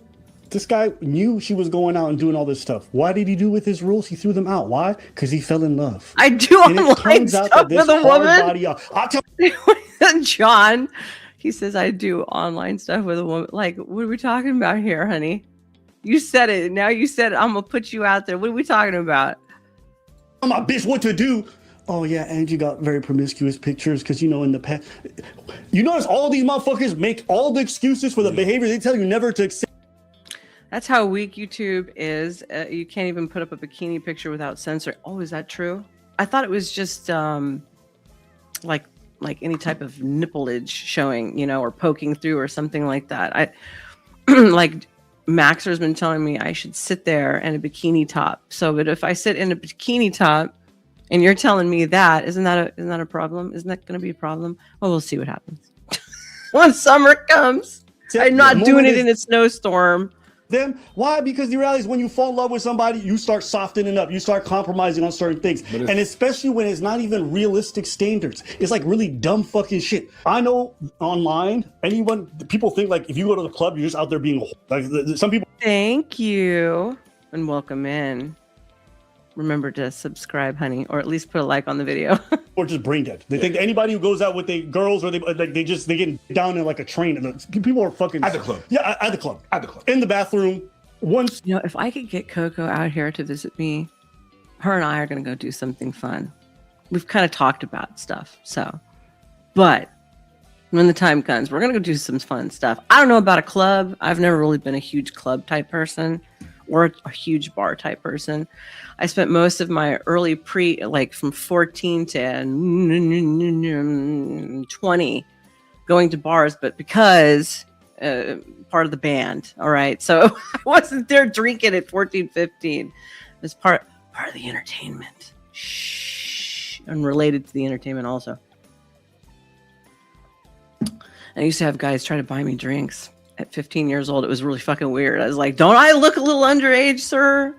This guy knew she was going out and doing all this stuff. Why did he do with his rules? He threw them out. Why? Because he fell in love. I do online stuff with a woman. I'll tell John, he says I do online stuff with a woman. Like, what are we talking about here, honey? You said it. Now you said it. I'm gonna put you out there. What are we talking about? Tell my bitch what to do. Oh yeah, Angie got very promiscuous pictures because you know in the past, you notice all these motherfuckers make all the excuses for the behavior they tell you never to accept. That's how weak YouTube is. You can't even put up a bikini picture without censoring. Oh, is that true? I thought it was just like any type of nippleage showing, you know, or poking through or something like that. I like Maxer's been telling me I should sit there in a bikini top. So, but if I sit in a bikini top and you're telling me that, isn't that a problem? Isn't that going to be a problem? Well, we'll see what happens when summer comes. I'm not doing it in a snowstorm. Them. Why? Because the reality is when you fall in love with somebody, you start softening up. You start compromising on certain things. And especially when it's not even realistic standards. It's like really dumb fucking shit. I know online, people think like if you go to the club, you're just out there being like some people. Thank you and welcome in. Remember to subscribe, honey, or at least put a like on the video. Or just brain dead. They think anybody who goes out with the girls or they get down in like a train and people are fucking at the club. Yeah, at the club. In the bathroom. Once you know, if I could get Coco out here to visit me, her and I are gonna go do something fun. We've kind of talked about stuff, but when the time comes, we're gonna go do some fun stuff. I don't know about a club. I've never really been a huge club type person or a huge bar type person. I spent most of my early like from 14 to 20 going to bars, but because part of the band, all right? So I wasn't there drinking at 14, 15. It was part of the entertainment. Shh. And related to the entertainment also. I used to have guys try to buy me drinks. At 15 years old, it was really fucking weird. I was like, don't I look a little underage, sir?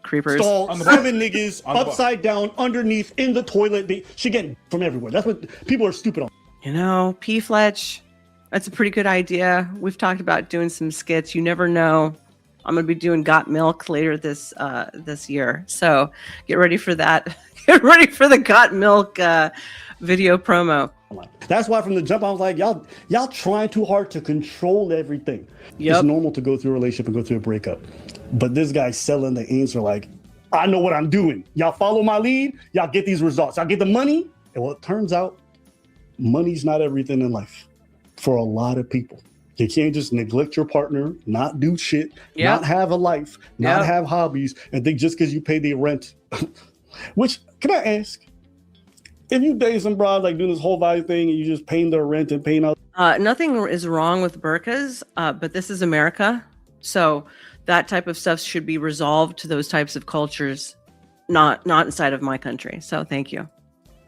Creepers. Stall, 7 niggas, upside down, underneath, in the toilet. She getting from everywhere. That's what people are stupid on. You know, P-Fletch, that's a pretty good idea. We've talked about doing some skits. You never know. I'm going to be doing Got Milk later this year. So get ready for that. Get ready for the Got Milk video promo. That's why from the jump I was like, y'all trying too hard to control everything. Yep. It's normal to go through a relationship and go through a breakup. But this guy's selling the answer like, I know what I'm doing. Y'all follow my lead, y'all get these results. Y'all get the money. And well, it turns out money's not everything in life for a lot of people. You can't just neglect your partner, not do shit, not have a life, not have hobbies, and think just because you pay the rent. Which, can I ask? If you date some broad like doing this whole vibe thing and you just paying their rent and paying out. Nothing is wrong with burqas, but this is America. So that type of stuff should be resolved to those types of cultures, not inside of my country. So thank you.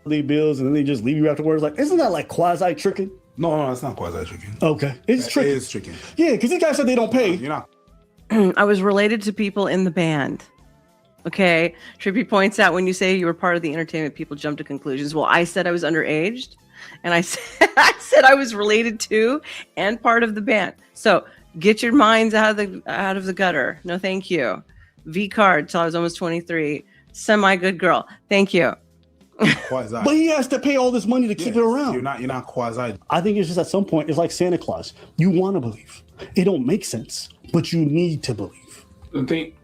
The bills and then they just leave you afterwards. Like, isn't that like quasi tricking? No, it's not quasi tricking. Okay, it's tricking. It is tricking. Yeah, because these guys said they don't pay. You're not. I was related to people in the band. Okay. Trippy points out when you say you were part of the entertainment, people jump to conclusions. Well, I said I was underaged, and I said I was related to and part of the band. So get your minds out of the gutter. No, thank you. V card till I was almost 23. Semi good girl. Thank you. Quasi. But he has to pay all this money to keep it around. You're not quasi. I think it's just at some point, it's like Santa Claus. You want to believe. It don't make sense, but you need to believe. The thing,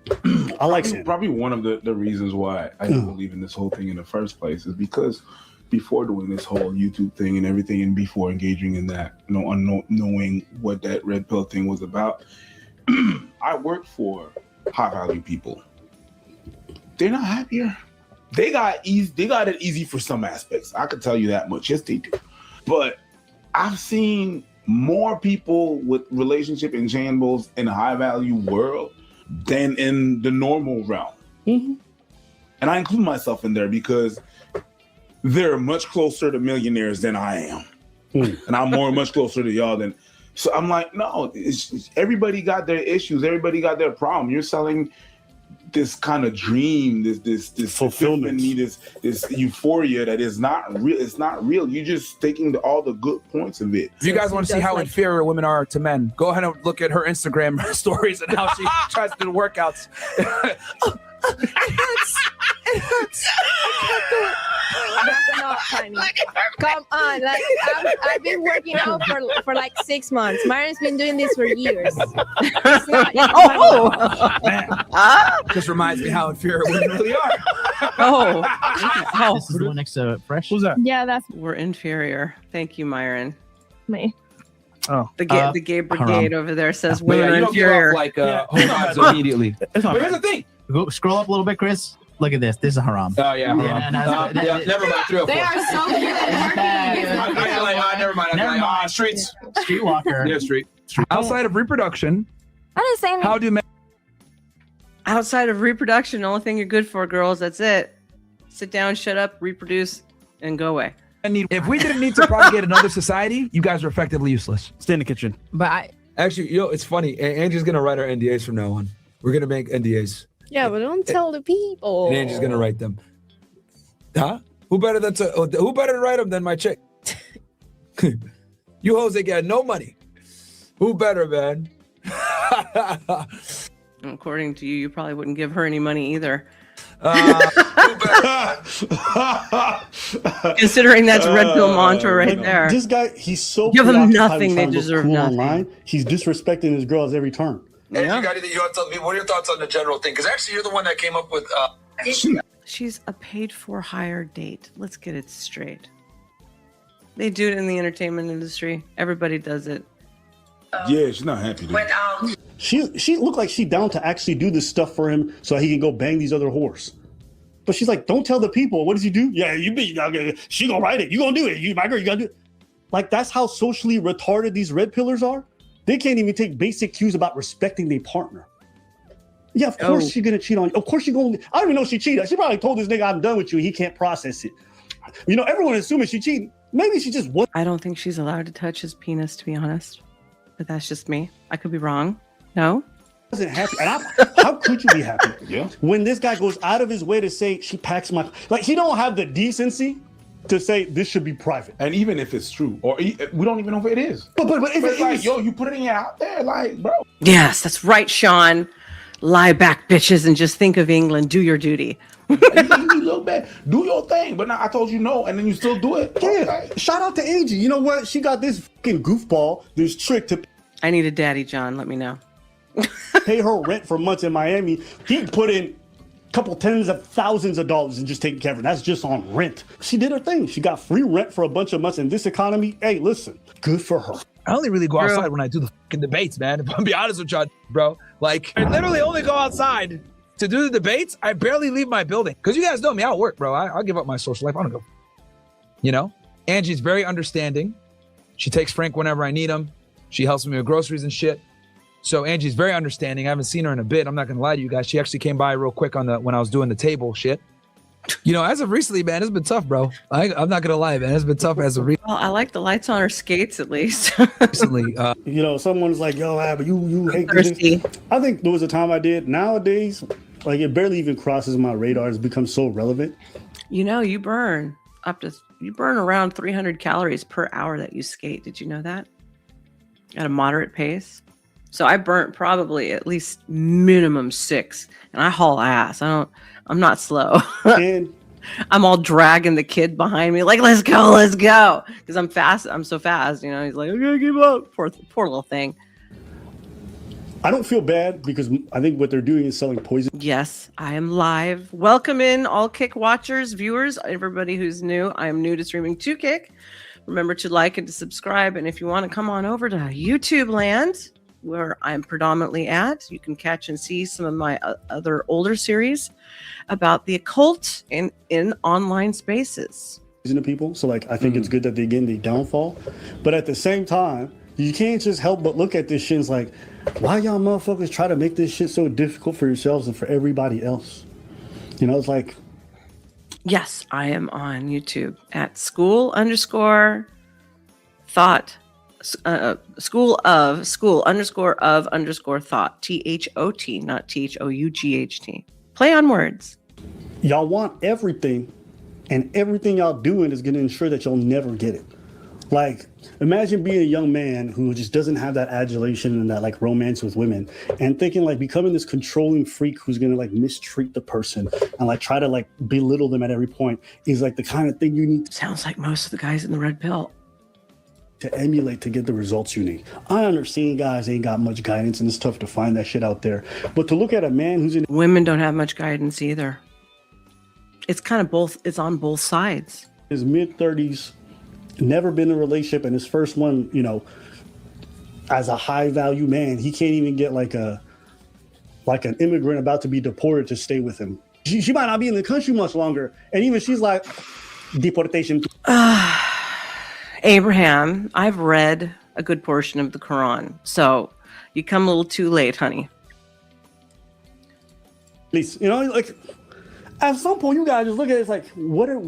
I like Santa. Probably one of the reasons why I don't believe in this whole thing in the first place is because before doing this whole YouTube thing and everything, and before engaging in that, knowing what that red pill thing was about, I worked for high value people. They're not happier. They got it easy for some aspects. I can tell you that much. Yes, they do. But I've seen more people with relationship and shambles in the high value world than in the normal realm. Mm-hmm. And I include myself in there because they're much closer to millionaires than I am. And I'm much closer to y'all than. So I'm like, no, everybody got their issues. Everybody got their problem. You're selling this kind of dream, this fulfillment, this euphoria that is not real. It's not real. You're just taking all the good points of it. If you guys want to see how inferior women are to men, go ahead and look at her Instagram stories and how she tries to do the workouts. It hurts. I can't do it. That's not funny. Come on, like I've been working out for like 6 months. Myron's been doing this for years. It's not Man. Just reminds me how inferior women really are. This is the one next to Fresh. Who's that? Yeah, that's We're inferior. Thank you, Myron. me. Oh, the gay brigade haram. over there says But women yeah, are you don't give inferior. off like home vibes immediately. It's not But here's bad. the thing. Go, scroll up a little bit, Chris. Look at this. This is a haram. Oh yeah, never mind. 3 or 4. They are so cute and Never mind. Never mind. Streets. Streetwalker. Yeah, street. Outside of reproduction, I didn't say anything. how do men? Outside of reproduction, the only thing you're good for, girls, that's it. Sit down, shut up, reproduce, and go away. If we didn't need to propagate another society, you guys are effectively useless. Stay in the kitchen. But I Actually, it's funny. Angie's gonna write our NDAs from now on. We're gonna make NDAs. Yeah, but don't tell the people. And Angie's gonna write them. Huh? Who better to write them than my chick? You hoes ain't got no money. Who better, man? According to you, you probably wouldn't give her any money either. Considering that's red pill mantra right there. This guy, he's so give them preoccupied nothing, with they trying to look deserve cool nothing. Online, he's disrespecting his girls every turn. Yeah. You want to tell me what are your thoughts on the general thing? Because actually, you're the one that came up with. She's a paid for hire date. Let's get it straight. They do it in the entertainment industry. Everybody does it. Yeah, she's not happy. Dude. She looked like she down to actually do this stuff for him so he can go bang these other whores. But she's like, don't tell the people. What does he do? Yeah, she gonna write it. You gonna do it. You, my girl, you gotta do it. Like, that's how socially retarded these red pillars are. They can't even take basic cues about respecting their partner. Yeah, of course she's gonna cheat on you. Of course she's gonna. I don't even know she cheated. She probably told this nigga, I'm done with you. He can't process it. You know, everyone assuming she cheated. Maybe she just was. I don't think she's allowed to touch his penis, to be honest. But that's just me. I could be wrong. No? Wasn't happy. And how could you be happy? Yeah. When this guy goes out of his way to say she packs my, like, he don't have the decency to say this should be private. And even if it's true, or we don't even know if it is. But if it's it like, is, yo, you put it out there, like, bro. Yes, that's right, Sean. Lie back, bitches, and just think of England. Do your duty. You look bad. Do your thing. But now I told you no, and then you still do it. Yeah. Okay. Shout out to Angie. You know what? She got this fucking goofball, this trick to I need a daddy, John. Let me know. pay her rent for months in Miami. He put in a couple tens of thousands of dollars and just taking care of her. That's just on rent. She did her thing. She got free rent for a bunch of months in this economy. Hey, listen, good for her. I only really go outside when I do the fucking debates, man. If I'm be honest with you, bro. Like, I literally only go outside to do the debates. I barely leave my building. Because you guys know me, I'll work, bro. I'll give up my social life. I don't go. You know? Angie's very understanding. She takes Frank whenever I need him. She helps me with groceries and shit. So Angie's very understanding. I haven't seen her in a bit. I'm not gonna lie to you guys. She actually came by real quick on when I was doing the table shit. You know, as of recently, man, it's been tough, bro. I'm not gonna lie, man. It's been tough as of recently. Well, I like the lights on her skates at least. You know, someone's like, "Yo, but you hate this." I think there was a time I did. Nowadays, like it barely even crosses my radar. It's become so relevant. You know, you burn around 300 calories per hour that you skate. Did you know that? At a moderate pace. So I burnt probably at least minimum 6, and I haul ass. I'm not slow. And I'm all dragging the kid behind me, like, let's go, because I'm fast. I'm so fast. You know, he's like, I gotta give up. Poor little thing. I don't feel bad because I think what they're doing is selling poison. Yes, I am live. Welcome in all Kick watchers, viewers, everybody who's new. I am new to streaming to Kick. Remember to like and to subscribe. And if you want to come on over to YouTube land, where I'm predominantly at, you can catch and see some of my other older series about the occult in online spaces. To people. So like, I think it's good that they get the downfall. But at the same time, you can't just help but look at this shit. It's like, why y'all motherfuckers try to make this shit so difficult for yourselves and for everybody else? You know, it's like. Yes, I am on YouTube at school_thought. School_of_thought. THOT, not THOUGHT. Play on words. Y'all want everything, and everything y'all doing is going to ensure that you'll never get it. Like, imagine being a young man who just doesn't have that adulation and that like romance with women, and thinking like becoming this controlling freak who's gonna like mistreat the person and like try to like belittle them at every point is like the kind of thing you need. Sounds like most of the guys in the red pill. To emulate to get the results you need. I understand guys ain't got much guidance and it's tough to find that shit out there, but to look at a man who's in. Women don't have much guidance either. It's kind of both. It's on both sides. His mid-30s. Never been in a relationship, and his first one, you know, as a high value man, he can't even get like an immigrant about to be deported to stay with him. She might not be in the country much longer, and even she's like, deportation. Abraham, I've read a good portion of the Quran, so you come a little too late, honey. At least, you know, like at some point, you guys just look at it, it's like, what are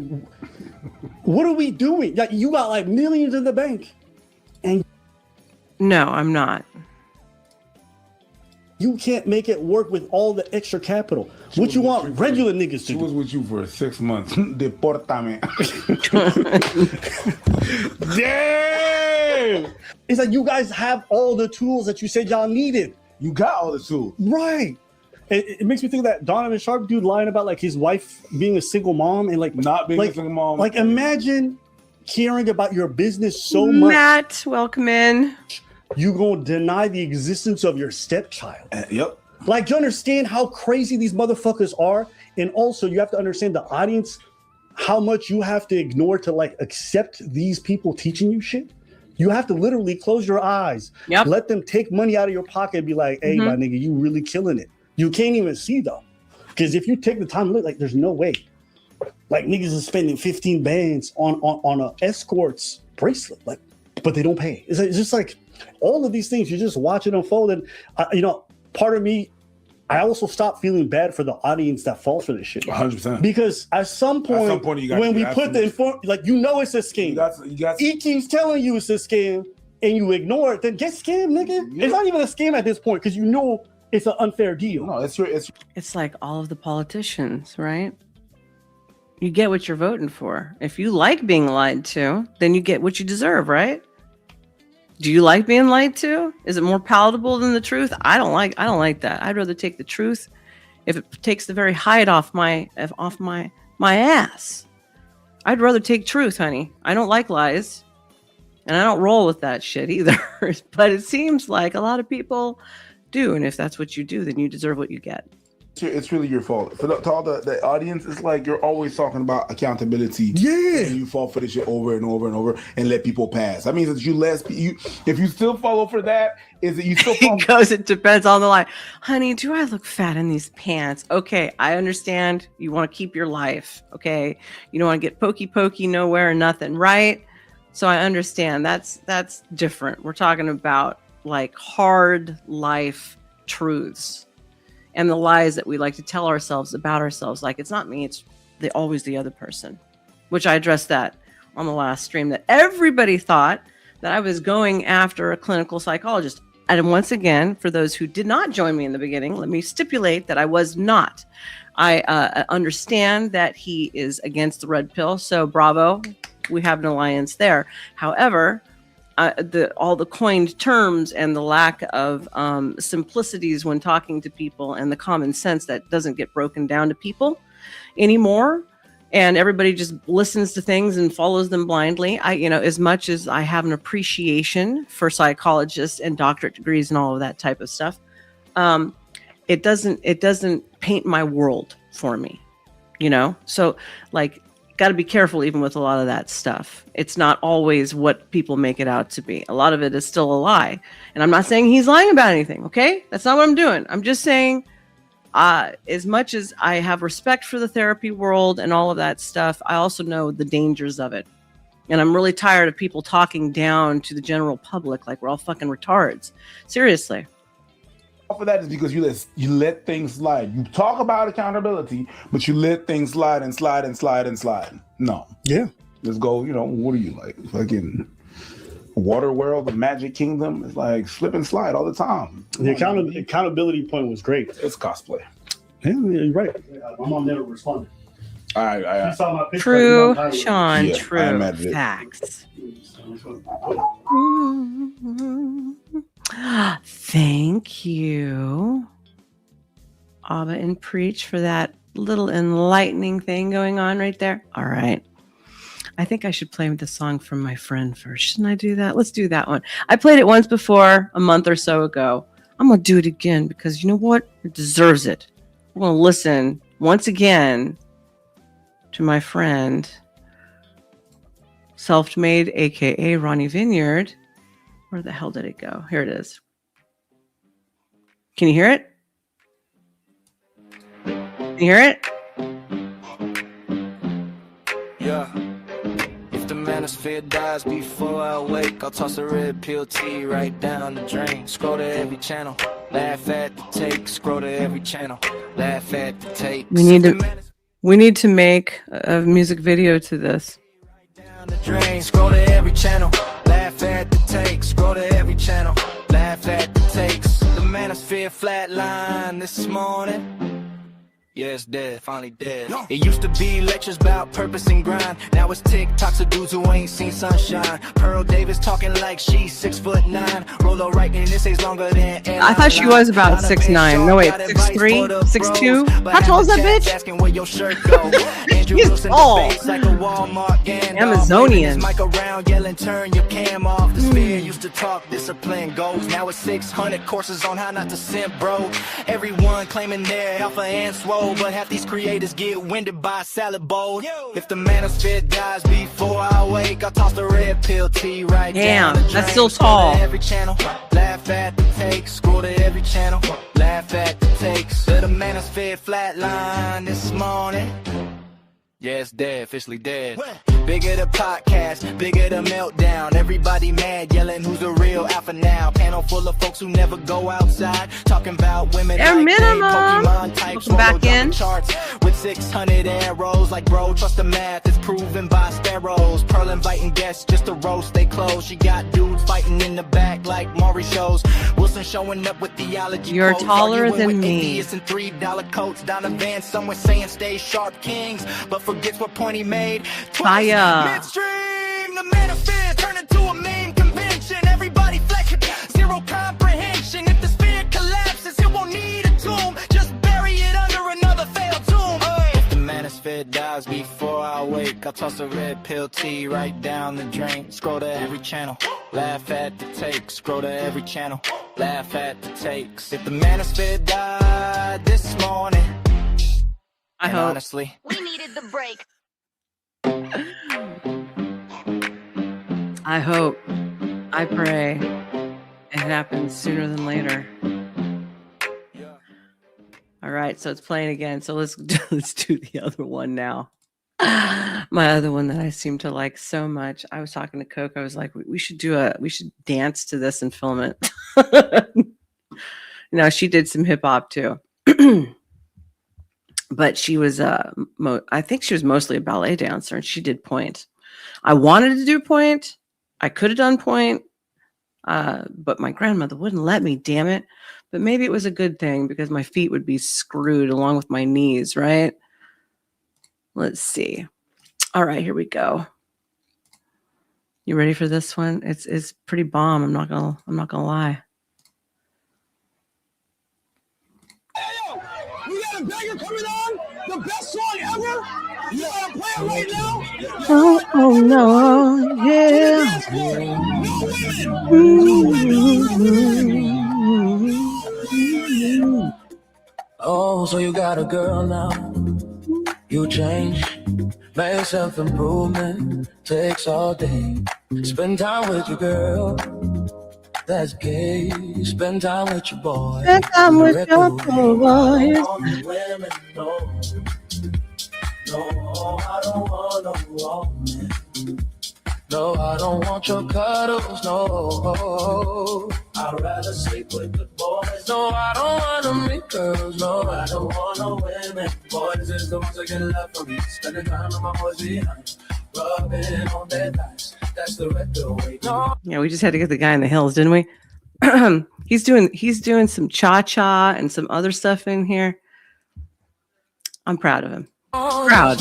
we doing? Like, you got like millions in the bank, and no, I'm not. You can't make it work with all the extra capital. What you want regular niggas to do? She was with you for 6 months. Deportame. Damn! It's like you guys have all the tools that you said y'all needed. You got all the tools. Right. It makes me think of that Donovan Sharp dude lying about like his wife being a single mom and like not being like, a single mom. Like imagine caring about your business so much. Matt, welcome in. You gonna deny the existence of your stepchild. Yep. Like, you understand how crazy these motherfuckers are? And also you have to understand the audience, how much you have to ignore to like accept these people teaching you shit. You have to literally close your eyes. Yep. Let them take money out of your pocket and be like, hey, my nigga, you really killing it. You can't even see though. Because if you take the time to look, like there's no way. Like niggas is spending 15 bands on a escort's bracelet, like, but they don't pay. It's just like all of these things, you just watch it unfold. And you know, part of me, I also stopped feeling bad for the audience that falls for this shit. 100%. Because at some point when we put the like, you know it's a scam. He keeps telling you it's a scam and you ignore it, then get scammed, nigga. Yeah. It's not even a scam at this point because you know it's an unfair deal. No, it's like all of the politicians, right? You get what you're voting for. If you like being lied to, then you get what you deserve, right? Do you like being lied to? Is it more palatable than the truth? I don't like that. I'd rather take the truth if it takes the very hide off my ass. I'd rather take truth, honey. I don't like lies. And I don't roll with that shit either. But it seems like a lot of people do, and if that's what you do, then you deserve what you get. It's really your fault. To all the audience, it's like you're always talking about accountability. Yeah. And you fall for this shit over and over and over and let people pass. That means that if you still follow for that, is it you still follow? It depends on the line. Honey, do I look fat in these pants? Okay, I understand you want to keep your life. Okay. You don't want to get pokey nowhere or nothing, right? So I understand that's different. We're talking about like hard life truths and the lies that we like to tell ourselves about ourselves. Like, it's not me, it's always the other person, which I addressed that on the last stream, that everybody thought that I was going after a clinical psychologist. And once again, for those who did not join me in the beginning, let me stipulate that I was not. I understand that he is against the red pill, so bravo, we have an alliance there. However, all the coined terms and the lack of simplicities when talking to people and the common sense that doesn't get broken down to people anymore, and everybody just listens to things and follows them blindly. As much as I have an appreciation for psychologists and doctorate degrees and all of that type of stuff, it doesn't paint my world for me, So, like, got to be careful even with a lot of that stuff. It's not always what people make it out to be. A lot of it is still a lie. And I'm not saying he's lying about anything, okay? That's not what I'm doing. I'm just saying, as much as I have respect for the therapy world and all of that stuff, I also know the dangers of it. And I'm really tired of people talking down to the general public like we're all fucking retards. Seriously. All of that is because you let things slide. You talk about accountability, but you let things slide and slide and slide and slide. No. Yeah. Let's go, what are you, like, fucking Water World, the Magic Kingdom? It's like slip and slide all the time. The accountability point was great. It's cosplay. Yeah, you're right. My mom never responded. I saw my picture. True, Sean, Yeah, I true. imagine it. Facts. Thank you, Abba and Preach, for that little enlightening thing going on right there. All right. I think I should play the song from my friend first. Shouldn't I do that? Let's do that one. I played it once before, a month or so ago. I'm going to do it again because you know what? It deserves it. We're going to listen once again to my friend, Self-Made, a.k.a. Ronnie Vineyard. Where the hell did it go? Here it is. Can you hear it? Can you hear it? Yeah. If the manosphere dies before I wake, I'll toss a red pill tea right down the drain. Scroll to every channel, laugh at the take. Scroll to every channel, laugh at the take. We need to make a music video to this. Down the drain. Scroll to every channel, laugh at the take. Scroll to every channel, laugh at the takes. The manosphere flatline this morning. Yeah, it's dead, finally dead. It used to be lectures about purpose and grind. Now it's TikToks of dudes who ain't seen sunshine. Pearl Davis talking like she's 6'9". Rolo writing essays longer than I thought she was about 6'9". No, wait, 6'3", 6'2". How tall is that bitch? Asking where your shirt go. Andrew She's Wilson tall. debates like a Walmart Gandalf. Amazonian. Mic around yelling, turn your cam off. The sphere used to talk discipline goals. Now it's 600 courses on how not to simp, bro. Everyone claiming they're alpha and swole, but half these creators get winded by a salad bowl. If the manosphere dies before I wake, I'll toss the red pill tea right Damn, down the that's drain. still tall. Scroll to every channel, laugh at the takes. Scroll to every channel, laugh at the takes. Let the manosphere flatline this morning. Yeah, it's dead, officially dead. Bigger the podcast, bigger the meltdown. Everybody mad, yelling who's the real alpha now. Panel full of folks who never go outside, talking about women Bare like minimum. they Pokemon types. Welcome back in. Charts with 600 arrows, like bro, trust the math, it's proven by sparrows. Pearl inviting guests just to roast they clothes. She got dudes fighting in the back like Maury shows. Wilson showing up with theology. You're quotes, taller arguing than with me. atheists and $3 coats. Down a van somewhere saying stay sharp kings, but forgets what point he made. Fire. Midstream, the manosphere turned into a meme convention. Everybody flex, zero comprehension. If the sphere collapses, it won't need a tomb. Just bury it under another failed tomb. If the manosphere dies before I wake, I'll toss a red pill tea right down the drain. Scroll to every channel, laugh at the takes. Scroll to every channel, laugh at the takes. If the manosphere died this morning, I hope. Honestly, We needed the break. I hope. I pray. It happens sooner than later. All right, so it's playing again. So let's do the other one now. My other one that I seem to like so much. I was talking to Coke. I was like, we should dance to this and film it. Now she did some hip hop too. But she was I think she was mostly a ballet dancer, and she did point. I wanted to do point. I could have done point. But my grandmother wouldn't let me, damn it. But maybe it was a good thing because my feet would be screwed along with my knees, right? Let's see. All right, here we go. You ready for this one? It's pretty bomb. I'm not gonna lie. We got a banger coming on, the best song ever. You gotta play it right now. Oh no, yeah. Oh, so you got a girl now. You change, make self-improvement, takes all day. Spend time with your girl, that's gay. Spend time with your boy. Spend time with your boys. Women, no, I don't want no woman. No, I don't want your cuddles, no. I'd rather sleep with the boys. No, I don't want to meet girls, no. I don't want no women. Boys is the ones that get love from me. Spending time with my boys behind. Rubbing on their thighs. That's the retro way. No. Yeah, we just had to get the guy in the hills, didn't we? He's doing some cha-cha and some other stuff in here. I'm proud of him. Proud.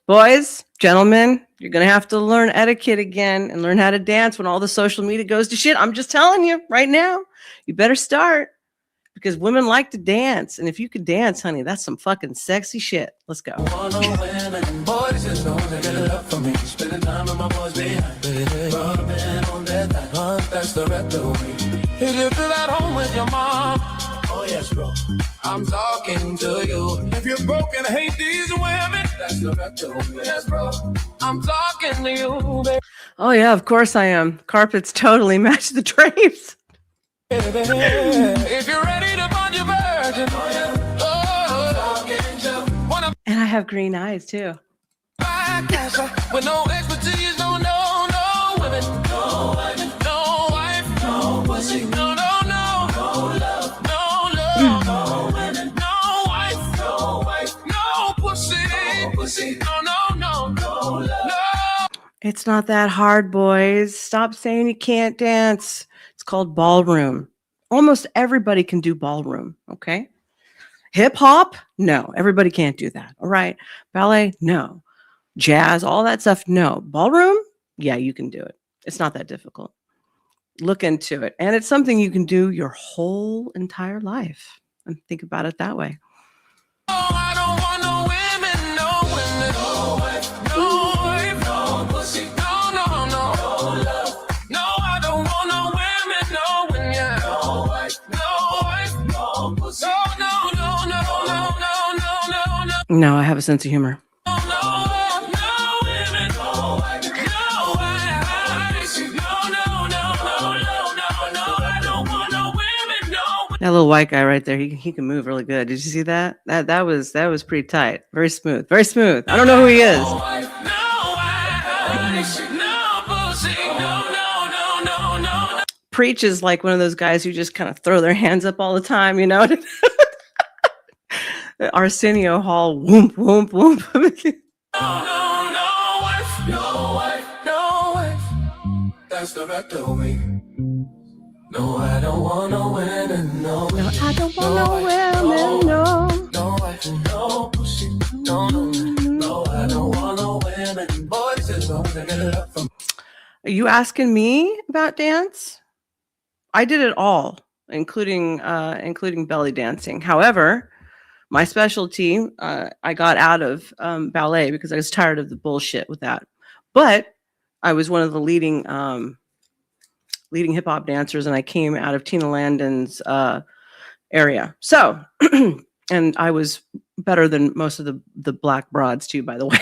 Boys, gentlemen, you're going to have to learn etiquette again and learn how to dance when all the social media goes to shit. I'm just telling you right now, you better start because women like to dance. And if you could dance, honey, that's some fucking sexy shit. Let's go. If you feel at home with your mom, oh yes, bro, I'm talking to you. If you're broken, hate these women, that's the retro. Yes, bro, I'm talking to you, baby. Oh yeah, of course I am. Carpets totally match the drapes. If you're ready to find your virgin, And I have green eyes too. with no expertise, no women, no wife, no pussy, no love, no women, no wife, no pussy, no. It's not that hard, boys. Stop saying you can't dance. It's called ballroom. Almost everybody can do ballroom, okay? Hip hop? No, everybody can't do that. All right. Ballet? No. Jazz, all that stuff? No. Ballroom? Yeah, you can do it. It's not that difficult. Look into it. And it's something you can do your whole entire life. And think about it that way. I don't want no women, no wife, no wife, no pussy, no love, no, I don't want no women, no women, yeah. No wife, no pussy, no. No, I have a sense of humor. That little white guy right there, he can move really good. Did you see that? That was pretty tight. Very smooth. Very smooth. I don't know who he is. Preach is like one of those guys who just kind of throw their hands up all the time, you know? Arsenio Hall, whoomp, whoomp, whoomp. No wife. That's the retro way. No, I don't want no women, no. No, I don't want no women, no. No wife, no pussy, no, I don't want no women. Boys is the ones that get it up from. Are you asking me about dance? I did it all, including belly dancing. However, my specialty, I got out of ballet because I was tired of the bullshit with that. But I was one of the leading hip hop dancers, and I came out of Tina Landon's area. So, and I was better than most of the black broads too, by the way.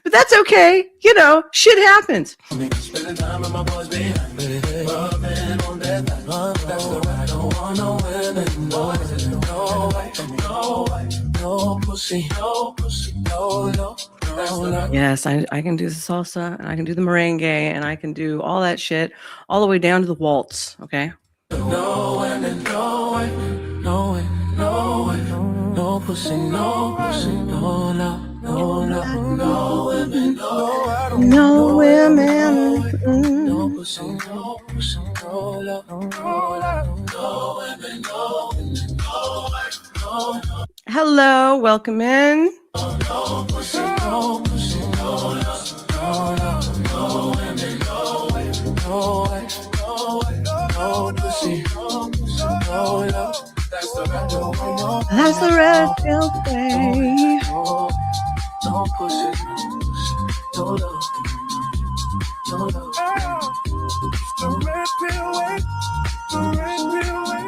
But that's okay. You know, shit happens. Spending time with my boys behind me. Rubbing on their thighs. That's the right. I don't want no women, boys. No wife. Yes, I can do the salsa, and I can do the merengue, and I can do all that shit, all the way down to the waltz. Okay. No women, no women, no women, no women, no pussy, no pussy, no love, no love, no women, no, I don't No women. no pussy, no pussy, no love, no love, no women, no, no, no. Hello, welcome in. No pussy, no pussy, no love, no love, no women, no women, no wife, no wife, no pussy, no pussy, no love. That's the red pill, no. That's the red pill way. No pussy, no love, no love. The red pill way, the red pill way.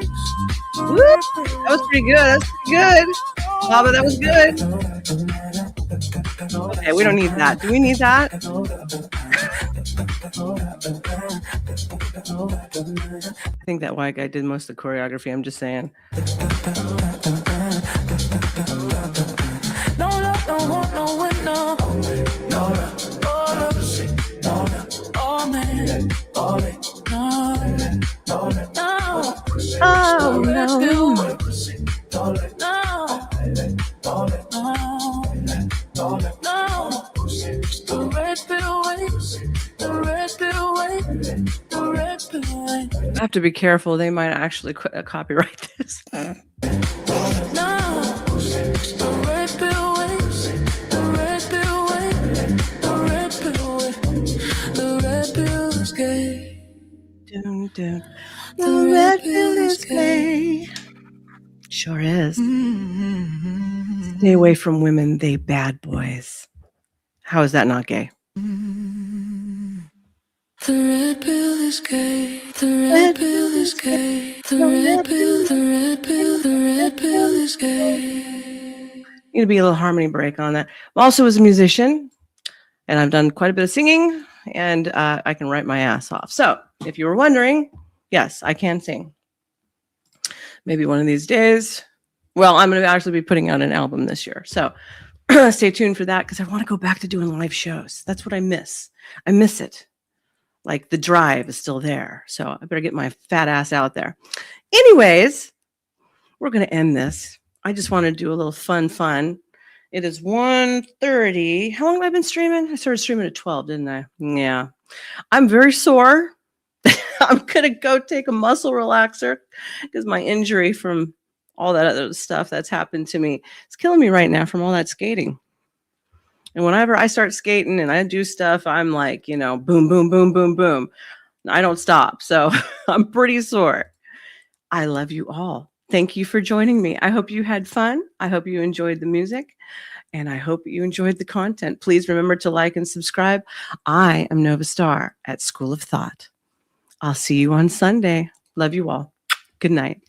Woo! That was pretty good. That's pretty good. Baba, that was good. Okay, we don't need that. Do we need that? I think that white guy did most of the choreography. I'm just saying. No love, no want, no win, no. No love, oh love, no love, oh man, oh man, no, no, no. Oh no. No, the red pill way, the red pill way, the red pill way. I have to be careful. They might actually copyright this. No, the red pill way, the red pill way, the red pill way, the red pill is gay. Dun, dun. The red pill is gay. Sure is. Stay away from women, they bad boys. How is that not gay? The red pill is gay. The red pill is gay. The red pill, the red pill, the red pill is gay. Need to be a little harmony break on that. I'm also as a musician, and I've done quite a bit of singing, and I can write my ass off. So if you were wondering, yes, I can sing. Maybe one of these days. Well, I'm going to actually be putting out an album this year. So stay tuned for that because I want to go back to doing live shows. That's what I miss. I miss it. Like the drive is still there. So I better get my fat ass out there. Anyways, we're going to end this. I just want to do a little fun. It is 1:30. How long have I been streaming? I started streaming at 12, didn't I? Yeah. I'm very sore. I'm going to go take a muscle relaxer because my injury from all that other stuff that's happened to me is killing me right now from all that skating. And whenever I start skating and I do stuff, I'm like, boom, boom, boom, boom, boom. I don't stop. So I'm pretty sore. I love you all. Thank you for joining me. I hope you had fun. I hope you enjoyed the music. And I hope you enjoyed the content. Please remember to like and subscribe. I am Nova Star at School of Thought. I'll see you on Sunday. Love you all. Good night.